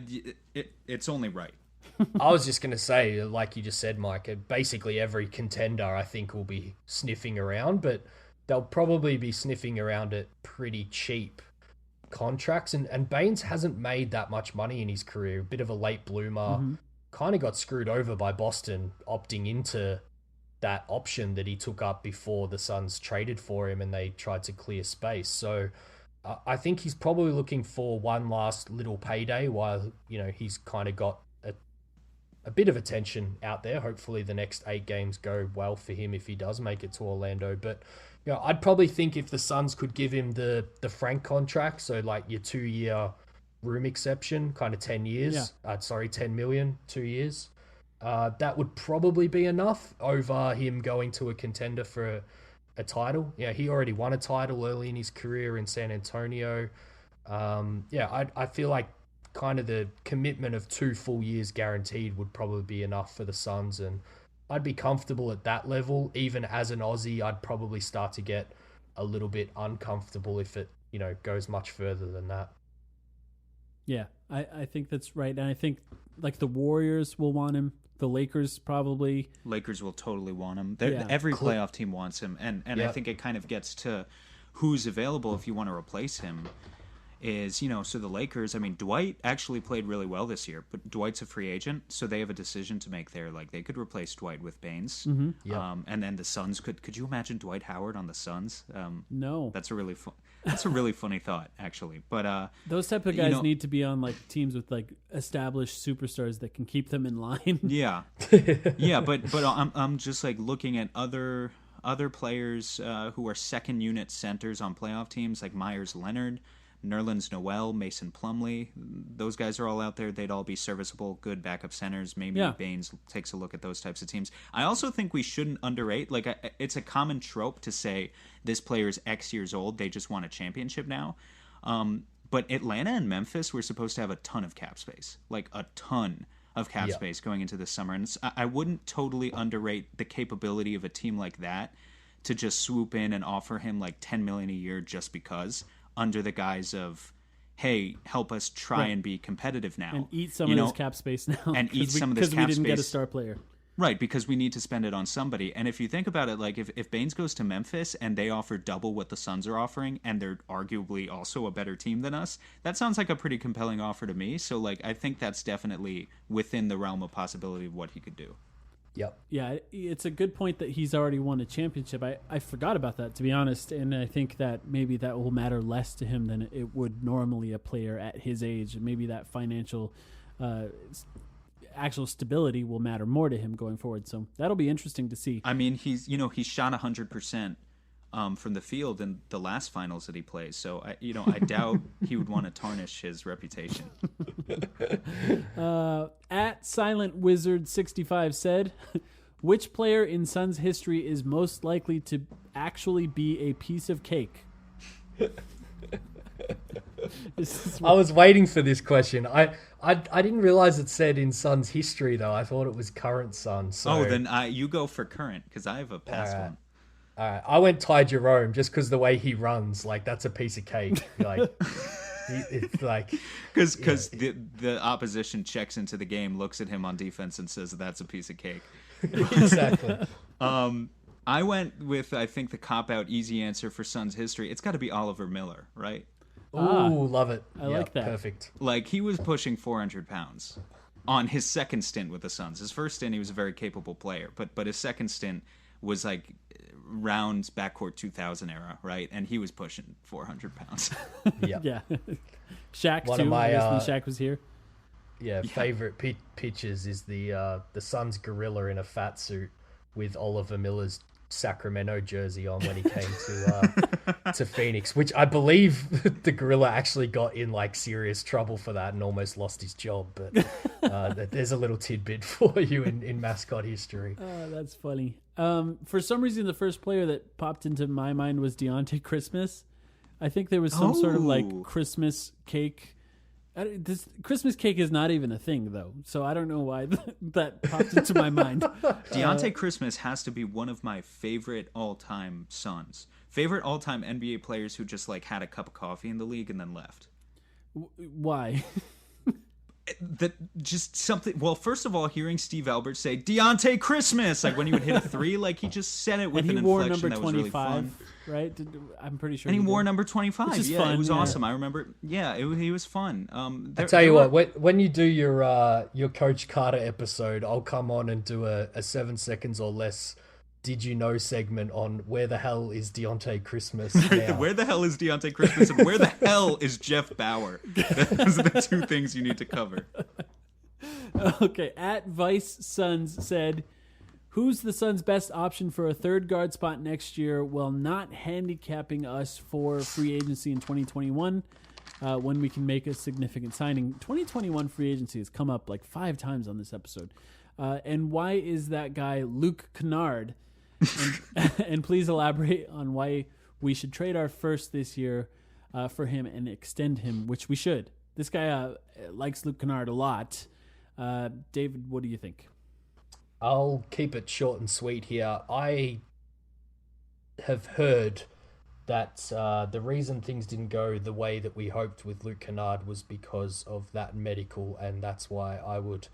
Speaker 5: it's only right.
Speaker 6: I was just going to say, like you just said, Mike, basically every contender I think will be sniffing around, but they'll probably be sniffing around at pretty cheap contracts. And Baines hasn't made that much money in his career. A bit of a late bloomer. Kind of got screwed over by Boston opting into that option that he took up before the Suns traded for him and they tried to clear space. So I think he's probably looking for one last little payday while, he's kind of got a bit of attention out there. Hopefully the next 8 games go well for him if he does make it to Orlando. But I'd probably think if the Suns could give him the Frank contract, so like your 2-year room exception, kind of 10 years, 10 million, 2 years, that would probably be enough over him going to a contender for a title. Yeah, he already won a title early in his career in San Antonio. I feel like kind of the commitment of 2 full years guaranteed would probably be enough for the Suns, and I'd be comfortable at that level. Even as an Aussie, I'd probably start to get a little bit uncomfortable if it, goes much further than that.
Speaker 4: Yeah, I think that's right. And I think like the Warriors will want him. The Lakers probably.
Speaker 5: Lakers will totally want him.
Speaker 4: Yeah.
Speaker 5: Every playoff team wants him, and I think it kind of gets to who's available if you want to replace him. Is, so the Lakers, I mean, Dwight actually played really well this year, but Dwight's a free agent, so they have a decision to make there. Like, they could replace Dwight with Baines. And then the Suns could you imagine Dwight Howard on the Suns?
Speaker 4: No.
Speaker 5: That's a really funny thought, actually. But
Speaker 4: those type of guys need to be on like teams with like established superstars that can keep them in line.
Speaker 5: Yeah. Yeah, but I'm just like looking at other players who are second unit centers on playoff teams, like Myers Leonard, Nerlens Noel, Mason Plumlee. Those guys are all out there. They'd all be serviceable, good backup centers. Maybe Baines takes a look at those types of teams. I also think we shouldn't underrate, like, it's a common trope to say this player's X years old, they just won a championship now. But Atlanta and Memphis were supposed to have a ton of cap space, like a ton of cap space going into this summer. And I wouldn't totally underrate the capability of a team like that to just swoop in and offer him like $10 million a year just because, under the guise of, hey, help us try and be competitive now.
Speaker 4: And eat some of this cap space now.
Speaker 5: And eat some of this cap space.
Speaker 4: Because we didn't get a star player.
Speaker 5: Right, because we need to spend it on somebody. And if you think about it, like if Baines goes to Memphis and they offer double what the Suns are offering, and they're arguably also a better team than us, that sounds like a pretty compelling offer to me. So like I think that's definitely within the realm of possibility of what he could do.
Speaker 6: Yep.
Speaker 4: Yeah, it's a good point that he's already won a championship. I forgot about that, to be honest, and I think that maybe that will matter less to him than it would normally a player at his age, and maybe that financial actual stability will matter more to him going forward. So that'll be interesting to see.
Speaker 5: I mean, he's shot 100% from the field in the last finals that he plays. So I doubt he would want to tarnish his reputation.
Speaker 4: At Silent Wizard 65 said, which player in Suns history is most likely to actually be a piece of cake?
Speaker 6: I was waiting for this question. I didn't realize it said in Suns history though. I thought it was current Suns. So.
Speaker 5: Then you go for current because I have a past one.
Speaker 6: All right, I went Ty Jerome just because the way he runs, like that's a piece of cake. Like it's like
Speaker 5: because the opposition checks into the game, looks at him on defense, and says that's a piece of cake.
Speaker 6: Exactly.
Speaker 5: I went with I think the cop out easy answer for Suns history. It's got to be Oliver Miller, right?
Speaker 6: Ooh, love it.
Speaker 4: I like that.
Speaker 6: Perfect.
Speaker 5: Like he was pushing 400 pounds. on his second stint with the Suns. His first stint, he was a very capable player, but his second stint was like rounds backcourt 2000 era, right? And he was pushing 400 pounds.
Speaker 4: Yeah. Shaq
Speaker 6: One
Speaker 4: too.
Speaker 6: of my,
Speaker 4: I guess when Shaq was here.
Speaker 6: Yeah, favorite pictures is the Suns gorilla in a fat suit with Oliver Miller's Sacramento jersey on when he came to Phoenix, which I believe the gorilla actually got in like serious trouble for that and almost lost his job. But there's a little tidbit for you in mascot history.
Speaker 4: Oh, that's funny. For some reason, the first player that popped into my mind was Deontay Christmas. I think there was some sort of like Christmas cake. This Christmas cake is not even a thing, though, so I don't know why that popped into my mind.
Speaker 5: Deontay Christmas has to be one of my favorite all-time Suns. Favorite all-time NBA players who just like had a cup of coffee in the league and then left.
Speaker 4: Why?
Speaker 5: That just something. Well, first of all, hearing Steve Albert say Deontay Christmas, like when he would hit a three, like he just said it with an inflection that was really fun.
Speaker 4: Right? I'm pretty sure.
Speaker 5: And he wore number 25. Yeah,
Speaker 4: fun,
Speaker 5: it was awesome. I remember. Yeah, he was fun.
Speaker 6: I tell you what, when you do your Coach Carter episode, I'll come on and do a 7 seconds or less Did You Know segment on where the hell is Deontay Christmas now?
Speaker 5: Where the hell is Deontay Christmas and where the hell is Jeff Bauer? Those are the two things you need to cover.
Speaker 4: Okay, at Vice Suns said, who's the Suns' best option for a third guard spot next year while not handicapping us for free agency in 2021 when we can make a significant signing? 2021 free agency has come up like 5 times on this episode. And why is that guy Luke Kennard? And please elaborate on why we should trade our first this year for him and extend him, which we should. This guy likes Luke Kennard a lot. David, what do you think?
Speaker 6: I'll keep it short and sweet here. I have heard that the reason things didn't go the way that we hoped with Luke Kennard was because of that medical, and that's why I would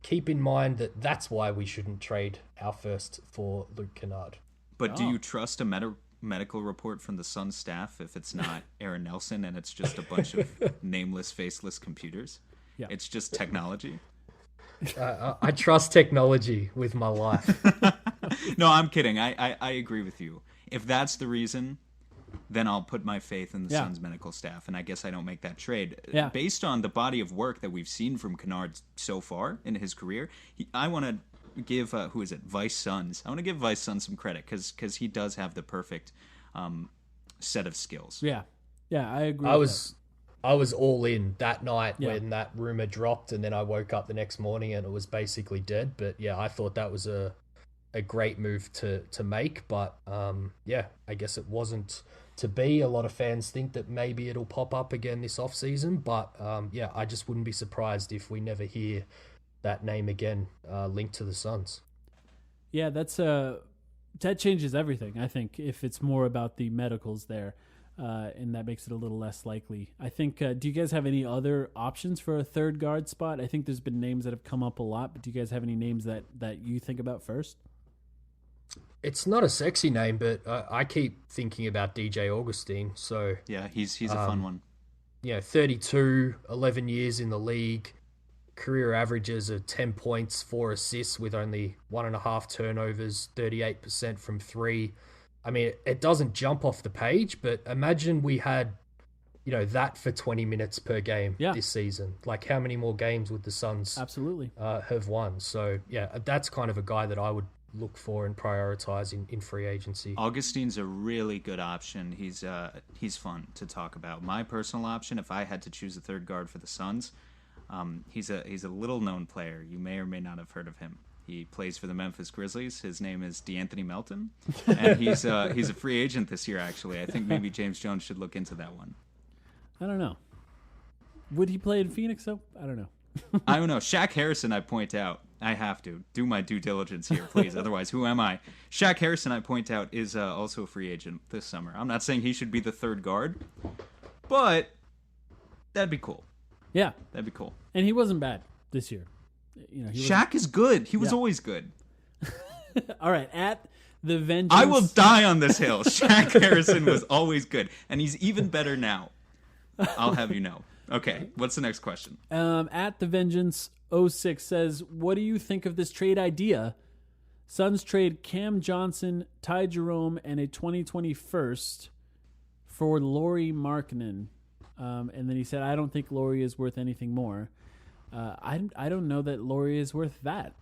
Speaker 6: keep in mind that that's why we shouldn't trade our first for Luke Kennard.
Speaker 5: But do you trust a medical report from the Sun staff if it's not Aaron Nelson and it's just a bunch of nameless, faceless computers?
Speaker 4: Yeah.
Speaker 5: It's just technology.
Speaker 6: I trust technology with my life.
Speaker 5: No, I'm kidding. I agree with you. If that's the reason, then I'll put my faith in the Suns medical staff, and I guess I don't make that trade.
Speaker 4: Yeah.
Speaker 5: Based on the body of work that we've seen from Kennard so far in his career, I want to give, Vice Suns. I want to give Vice Suns some credit because he does have the perfect set of skills.
Speaker 4: Yeah, I agree.
Speaker 6: I was all in that night when that rumor dropped, and then I woke up the next morning and it was basically dead. But yeah, I thought that was a great move to make. But I guess it wasn't to be. A lot of fans think that maybe it'll pop up again this offseason. But I just wouldn't be surprised if we never hear that name again linked to the Suns.
Speaker 4: Yeah, that changes everything, I think, if it's more about the medicals there. And that makes it a little less likely. I think, do you guys have any other options for a third guard spot? I think there's been names that have come up a lot, but do you guys have any names that you think about first?
Speaker 6: It's not a sexy name, but I keep thinking about DJ Augustine. So
Speaker 5: yeah, he's a fun one.
Speaker 6: 32, 11 years in the league, career averages of 10 points, 4 assists with only 1.5 turnovers, 38% from 3. I mean, it doesn't jump off the page, but imagine we had, that for 20 minutes per game this season. Like, how many more games would the Suns
Speaker 4: absolutely
Speaker 6: have won? So, yeah, that's kind of a guy that I would look for and prioritize in free agency.
Speaker 5: Augustine's a really good option. He's fun to talk about. My personal option, if I had to choose a third guard for the Suns, he's a little-known player. You may or may not have heard of him. He plays for the Memphis Grizzlies. His name is DeAnthony Melton, and he's a free agent this year, actually. I think maybe James Jones should look into that one.
Speaker 4: I don't know. Would he play in Phoenix, though? I don't know.
Speaker 5: I don't know. Shaq Harrison, I point out. I have to do my due diligence here, please. Otherwise, who am I? Shaq Harrison, I point out, is also a free agent this summer. I'm not saying he should be the third guard, but that'd be cool.
Speaker 4: Yeah.
Speaker 5: That'd be cool.
Speaker 4: And he wasn't bad this year.
Speaker 5: Shaq is good. He was always good.
Speaker 4: All right, at the Vengeance.
Speaker 5: I will die on this hill. Shaq Harrison was always good, and he's even better now. I'll have you know. Okay, what's the next question?
Speaker 4: At the Vengeance 06 says, what do you think of this trade idea? Suns trade Cam Johnson, Ty Jerome, and a 2020 first for Lauri Markkanen. And then he said, I don't think Lauri is worth anything more. I don't know that Lauri is worth that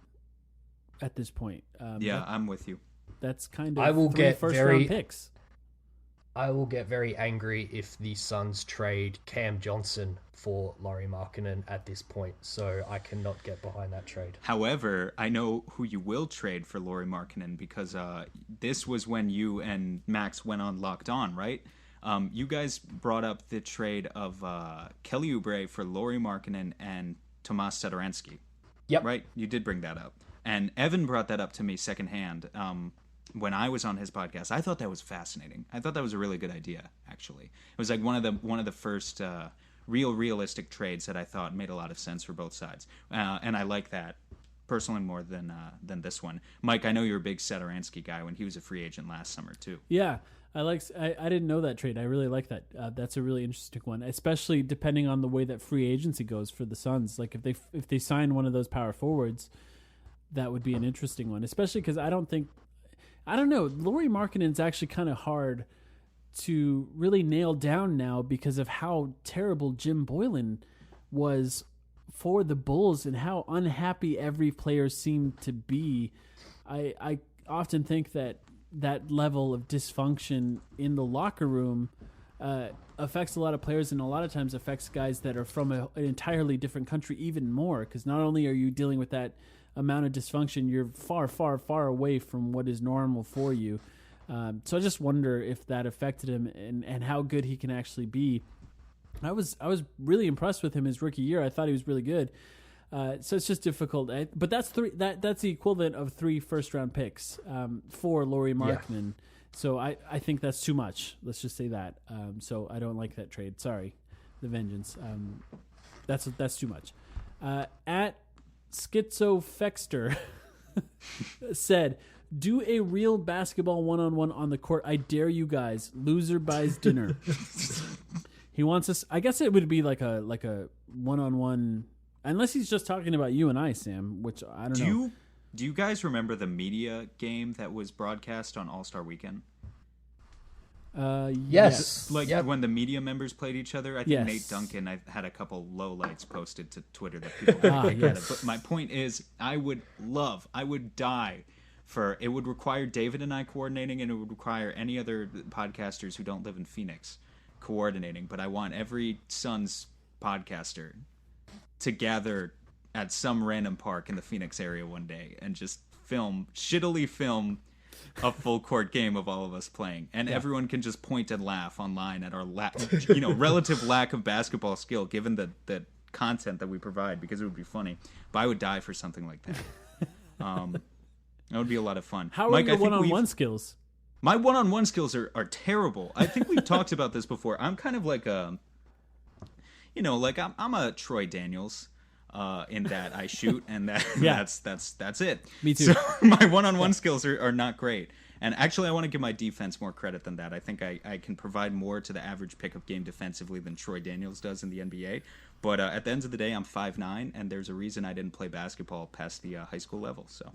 Speaker 4: at this point.
Speaker 5: I'm with you.
Speaker 4: That's kind of
Speaker 6: I will get
Speaker 4: round picks.
Speaker 6: I will get very angry if the Suns trade Cam Johnson for Lauri Markkanen at this point, so I cannot get behind that trade.
Speaker 5: However, I know who you will trade for Lauri Markkanen because this was when you and Max went on Locked On, right? You guys brought up the trade of Kelly Oubre for Lauri Markkanen and Tomas Satoransky.
Speaker 6: Yep.
Speaker 5: Right? You did bring that up. And Evan brought that up to me secondhand when I was on his podcast. I thought that was fascinating. I thought that was a really good idea, actually. It was like one of the first realistic trades that I thought made a lot of sense for both sides. And I like that personally more than this one. Mike, I know you're a big Satoransky guy when he was a free agent last summer, too.
Speaker 4: Yeah. I didn't know that trade. I really like that. That's a really interesting one, especially depending on the way that free agency goes for the Suns. Like if they sign one of those power forwards, that would be an interesting one. Especially because I don't know. Lauri Markkanen's actually kind of hard to really nail down now because of how terrible Jim Boylen was for the Bulls and how unhappy every player seemed to be. I often think that level of dysfunction in the locker room affects a lot of players and a lot of times affects guys that are from an entirely different country even more, because not only are you dealing with that amount of dysfunction, you're far, far, far away from what is normal for you. So I just wonder if that affected him and how good he can actually be. I was really impressed with him his rookie year. I thought he was really good. So it's just difficult. But that's that's the equivalent of 3 first-round picks for Lauri Markkanen. Yeah. So I think that's too much. Let's just say that. So I don't like that trade. Sorry, the Vengeance. That's too much. At Schizofexter said, do a real basketball one-on-one on the court. I dare you guys. Loser buys dinner. He wants us. I guess it would be like a one-on-one. Unless he's just talking about you and I, Sam, which I don't know.
Speaker 5: Do you guys remember the media game that was broadcast on All-Star Weekend?
Speaker 6: Yes.
Speaker 5: When the media members played each other? I think Nate Duncan, I had a couple lowlights posted to Twitter that people got kicked out of. But my point is, I would die for, it would require David and I coordinating, and it would require any other podcasters who don't live in Phoenix coordinating. But I want every Suns podcaster to gather at some random park in the Phoenix area one day and just shittily film a full court game of all of us playing, and everyone can just point and laugh online at our relative lack of basketball skill given the content that we provide, because it would be funny. But I would die for something like that. That would be a lot of fun.
Speaker 4: How are your one-on-one skills?
Speaker 5: My one-on-one skills are terrible. I think we've talked about this before. I'm kind of like I'm a Troy Daniels. In that I shoot, and that's it.
Speaker 4: Me too.
Speaker 5: So my one-on-one skills are not great. And actually, I want to give my defense more credit than that. I think I can provide more to the average pickup game defensively than Troy Daniels does in the NBA. But at the end of the day, I'm 5'9", and there's a reason I didn't play basketball past the high school level. So,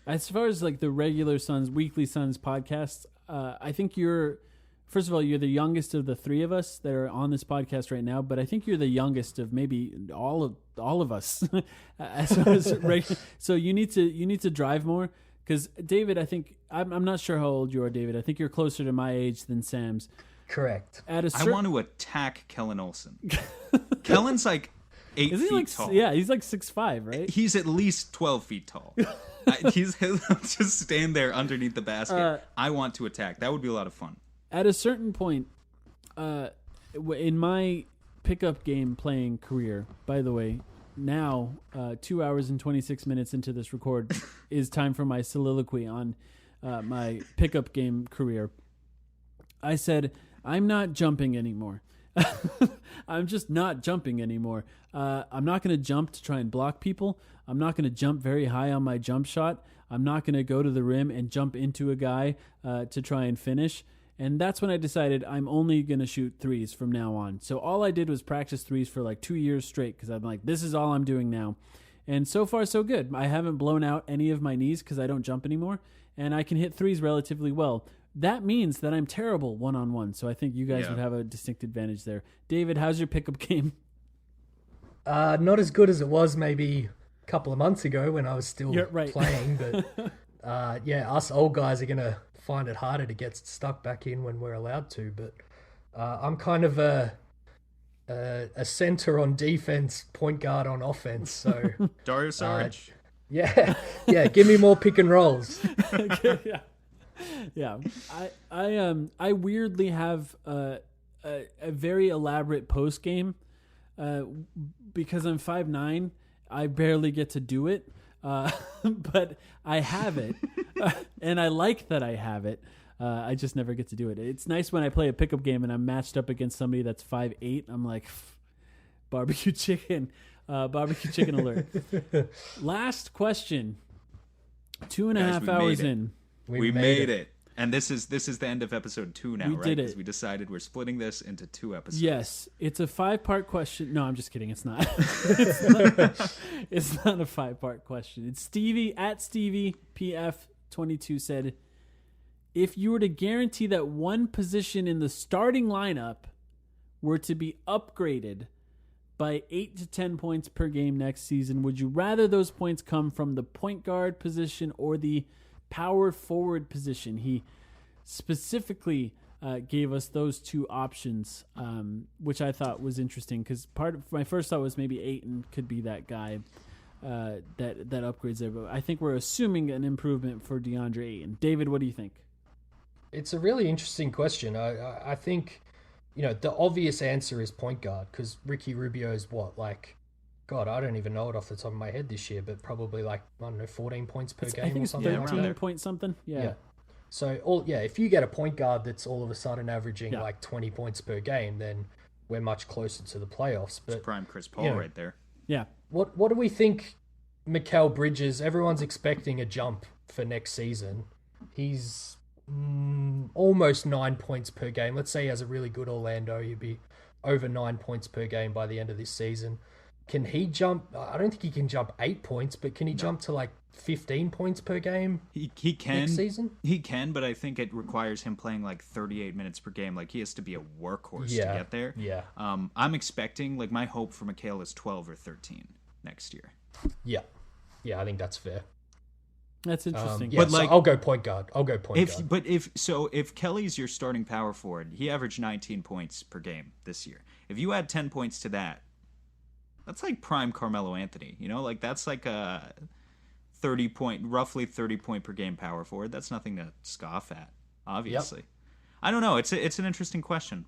Speaker 4: as far as like the regular Suns, weekly Suns podcast, I think first of all, you're the youngest of the 3 of us that are on this podcast right now, but I think you're the youngest of maybe all of us. So you need to drive more, because David, I think I'm not sure how old you are, David. I think you're closer to my age than Sam's.
Speaker 6: Correct.
Speaker 5: I want to attack Kellen Olson. Kellen's like 8 feet tall.
Speaker 4: Yeah, he's like 6'5", right?
Speaker 5: He's at least 12 feet tall. He'll just stand there underneath the basket. I want to attack. That would be a lot of fun.
Speaker 4: At a certain point, in my pickup game playing career, by the way, now 2 hours and 26 minutes into this record is time for my soliloquy on my pickup game career. I said, I'm not jumping anymore. I'm just not jumping anymore. I'm not going to jump to try and block people. I'm not going to jump very high on my jump shot. I'm not going to go to the rim and jump into a guy to try and finish. And that's when I decided I'm only going to shoot threes from now on. So all I did was practice threes for like 2 years straight because I'm like, this is all I'm doing now. And so far, so good. I haven't blown out any of my knees because I don't jump anymore. And I can hit threes relatively well. That means that I'm terrible one-on-one. So I think you guys would have a distinct advantage there. David, how's your pickup game?
Speaker 6: Not as good as it was maybe a couple of months ago when I was still playing. But us old guys are going to find it harder to get stuck back in when we're allowed to. But I'm kind of a center on defense, point guard on offense. So
Speaker 5: Dario Saric.
Speaker 6: Give me more pick and rolls.
Speaker 4: I weirdly have a very elaborate post game because I'm 5'9". I barely get to do it, but I have it, and I like that I have it. I just never get to do it. It's nice when I play a pickup game and I'm matched up against somebody that's 5'8". I'm like, barbecue chicken alert. Last question. 2.5 hours in.
Speaker 5: We made it. And this is the end of episode 2 now, right?
Speaker 4: Did it.
Speaker 5: Because we decided we're splitting this into 2 episodes.
Speaker 4: Yes. It's a 5-part question. No, I'm just kidding. It's not. It's not a 5-part question. It's Stevie at Stevie PF22 said, if you were to guarantee that one position in the starting lineup were to be upgraded by 8 to 10 points per game next season, would you rather those points come from the point guard position or the power forward position? He specifically gave us those 2 options, which I thought was interesting because my first thought was maybe Ayton could be that guy that upgrades there. But I think we're assuming an improvement for DeAndre Ayton. David, what do you think?
Speaker 6: It's a really interesting question. I think, the obvious answer is point guard because Ricky Rubio is God, I don't even know it off the top of my head this year, but probably 14 points per game.
Speaker 4: I think it's 13 point something. Yeah.
Speaker 6: So if you get a point guard that's all of a sudden averaging 20 points per game, then we're much closer to the playoffs. But
Speaker 5: it's prime Chris Paul right there.
Speaker 4: Yeah.
Speaker 6: What do we think? Mikal Bridges, everyone's expecting a jump for next season. He's almost 9 points per game. Let's say he has a really good Orlando, he'd be over 9 points per game by the end of this season. Can he jump? I don't think he can jump 8 points, but can he jump to 15 points per game?
Speaker 5: He can
Speaker 6: next season.
Speaker 5: He can, but I think it requires him playing 38 minutes per game. He has to be a workhorse to get there.
Speaker 6: Yeah.
Speaker 5: I'm expecting my hope for Mikal is 12 or 13 next year.
Speaker 6: Yeah. I think that's fair.
Speaker 4: That's interesting.
Speaker 6: But I'll go point guard. Guard.
Speaker 5: But if Kelly's your starting power forward, he averaged 19 points per game this year. If you add 10 points to that, that's prime Carmelo Anthony. That's a roughly 30 point per game power forward. That's nothing to scoff at, obviously. Yep. I don't know. It's an interesting question.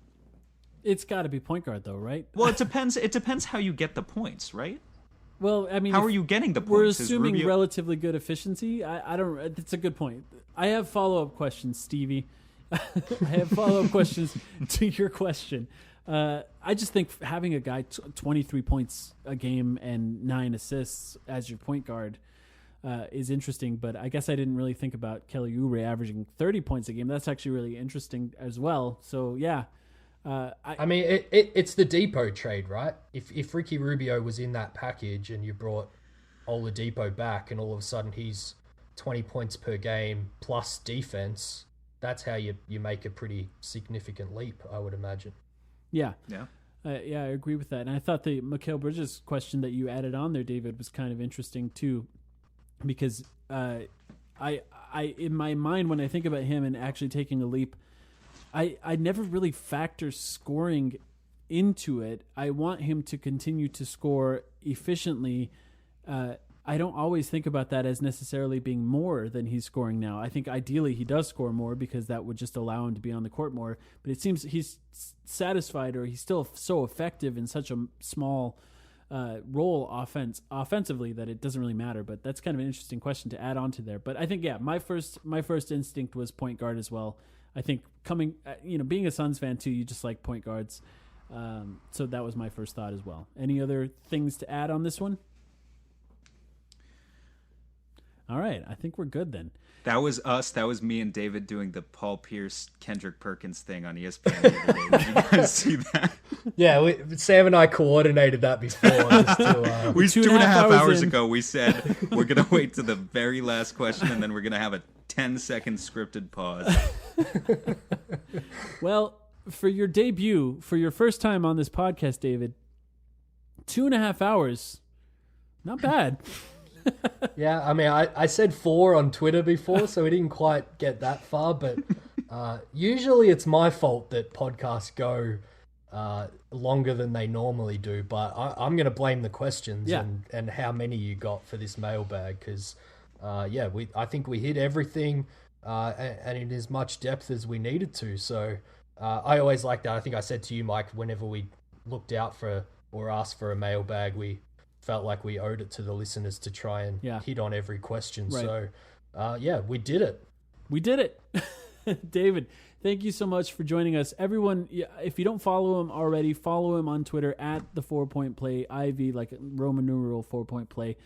Speaker 4: It's got to be point guard though, right?
Speaker 5: Well, it depends. It depends how you get the points, right?
Speaker 4: Well, I mean,
Speaker 5: how are you getting the points?
Speaker 4: We're assuming relatively good efficicy. I don't. It's a good point. I have follow-up questions, Stevie. I have follow-up questions to your question. I just think having a guy 23 points a game and 9 assists as your point guard is interesting. But I guess I didn't really think about Kelly Oubre averaging 30 points a game. That's actually really interesting as well. So yeah.
Speaker 6: I mean, it's the Depot trade, right? If Ricky Rubio was in that package and you brought Oladipo back and all of a sudden he's 20 points per game plus defense, that's how you make a pretty significant leap, I would imagine.
Speaker 4: Yeah. I agree with that. And I thought the Mikal Bridges question that you added on there, David, was kind of interesting too, because I in my mind when I think about him and actually taking a leap, I never really factor scoring into it. I want him to continue to score efficiently. I don't always think about that as necessarily being more than he's scoring now. I think ideally he does score more because that would just allow him to be on the court more. But it seems he's satisfied, or he's still so effective in such a small role offensively that it doesn't really matter. But that's kind of an interesting question to add on to there. But I think, my first instinct was point guard as well. I think being a Suns fan too, you just like point guards. So that was my first thought as well. Any other things to add on this one? All right. I think we're good then.
Speaker 5: That was us. That was me and David doing the Paul Pierce, Kendrick Perkins thing on ESPN the other day. Did you guys see that?
Speaker 6: Yeah, Sam and I coordinated that before. Just to,
Speaker 5: We 2.5 hours
Speaker 4: in.
Speaker 5: ago, we said we're going to wait to the very last question, and then we're going to have a 10-second scripted pause.
Speaker 4: Well, for your debut, for your first time on this podcast, David, 2.5 hours, not bad.
Speaker 6: Yeah, I mean, I said 4 on Twitter before, so we didn't quite get that far. But usually it's my fault that podcasts go longer than they normally do. But I'm going to blame the questions and how many you got for this mailbag. Because, I think we hit everything and in as much depth as we needed to. So I always like that. I think I said to you, Mike, whenever we looked out for or asked for a mailbag, we felt like we owed it to the listeners to try and hit on every question. Right. So, we did it.
Speaker 4: We did it. David, thank you so much for joining us. Everyone, if you don't follow him already, follow him on Twitter at the 4-Point Play, IV, like Roman numeral 4-Point Play.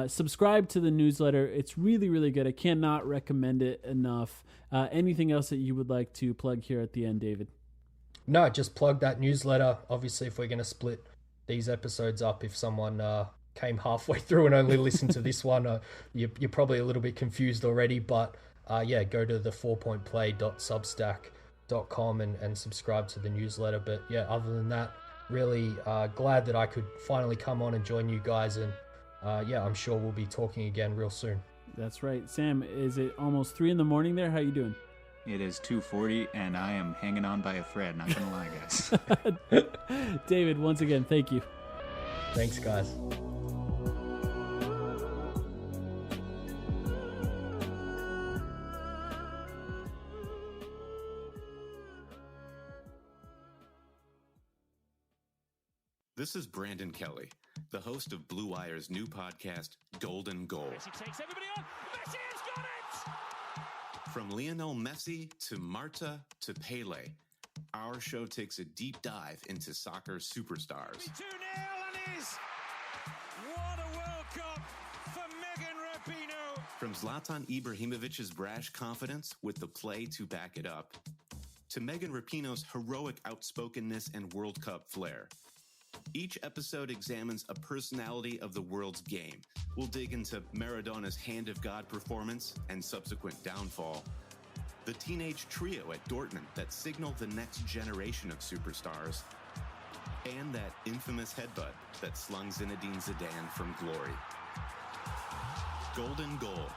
Speaker 4: Subscribe to the newsletter. It's really, really good. I cannot recommend it enough. Anything else that you would like to plug here at the end, David?
Speaker 6: No, just plug that newsletter. Obviously, if we're going to split these episodes up, if someone came halfway through and only listened to this one, you're probably a little bit confused already, but go to the 4pointplay.substack.com and subscribe to the newsletter. But other than that, really glad that I could finally come on and join you guys, and I'm sure we'll be talking again real soon. That's right. Sam, is it almost 3 a.m. there? How you doing?
Speaker 5: It is 2:40, and I am hanging on by a thread, not going to lie, guys.
Speaker 4: David, once again, thank you.
Speaker 6: Thanks, guys.
Speaker 2: This is Brandon Kelly, the host of Blue Wire's new podcast, Golden Goal.
Speaker 7: Messi takes everybody on. Messi has got it!
Speaker 2: From Lionel Messi to Marta to Pele, our show takes a deep dive into soccer superstars.
Speaker 7: 2-0 and is. What a World Cup for Megan Rapinoe.
Speaker 2: From Zlatan Ibrahimovic's brash confidence with the play to back it up, to Megan Rapinoe's heroic outspokenness and World Cup flair. Each episode examines a personality of the world's game. We'll dig into Maradona's Hand of God performance and subsequent downfall, the teenage trio at Dortmund that signaled the next generation of superstars, and that infamous headbutt that slung Zinedine Zidane from glory. Golden Goal,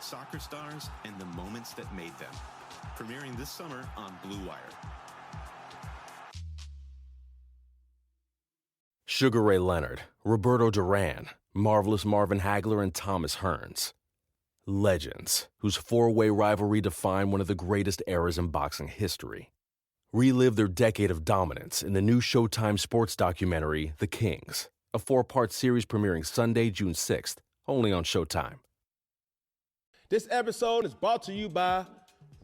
Speaker 2: soccer stars and the moments that made them. Premiering this summer on Blue Wire.
Speaker 8: Sugar Ray Leonard, Roberto Duran, Marvelous Marvin Hagler, and Thomas Hearns. Legends, whose four-way rivalry defined one of the greatest eras in boxing history. Relive their decade of dominance in the new Showtime sports documentary, The Kings, a 4-part series premiering Sunday, June 6th, only on Showtime.
Speaker 9: This episode is brought to you by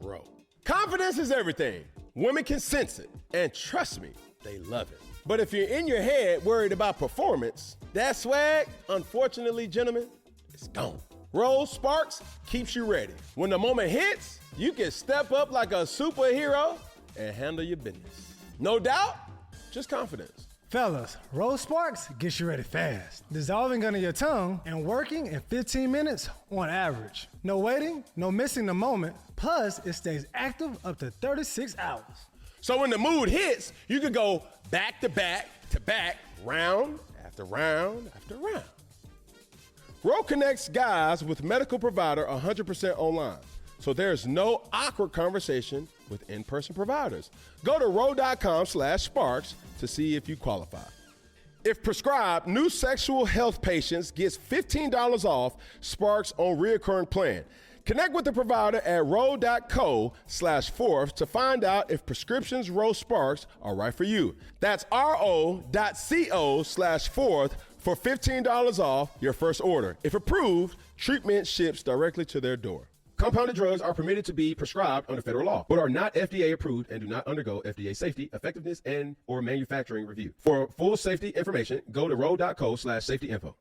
Speaker 9: Ro. Confidence is everything. Women can sense it, and trust me, they love it. But if you're in your head worried about performance, that swag, unfortunately, gentlemen, it's gone. Rose Sparks keeps you ready. When the moment hits, you can step up like a superhero and handle your business. No doubt, just confidence.
Speaker 10: Fellas, Rose Sparks gets you ready fast, dissolving under your tongue and working in 15 minutes on average. No waiting, no missing the moment, plus it stays active up to 36 hours.
Speaker 9: So when the mood hits, you can go back to back to back, round after round after round. Ro connects guys with medical provider 100% online, so there's no awkward conversation with in-person providers. Go to ro.com/sparks to see if you qualify. If prescribed, new sexual health patients gets $15 off Sparks on reoccurring plan. Connect with the provider at ro.co/fourth to find out if prescriptions Ro Sparks are right for you. That's ro.co/fourth for $15 off your first order. If approved, treatment ships directly to their door. Compounded drugs are permitted to be prescribed under federal law, but are not FDA approved and do not undergo FDA safety, effectiveness, and or manufacturing review. For full safety information, go to ro.co/safety info.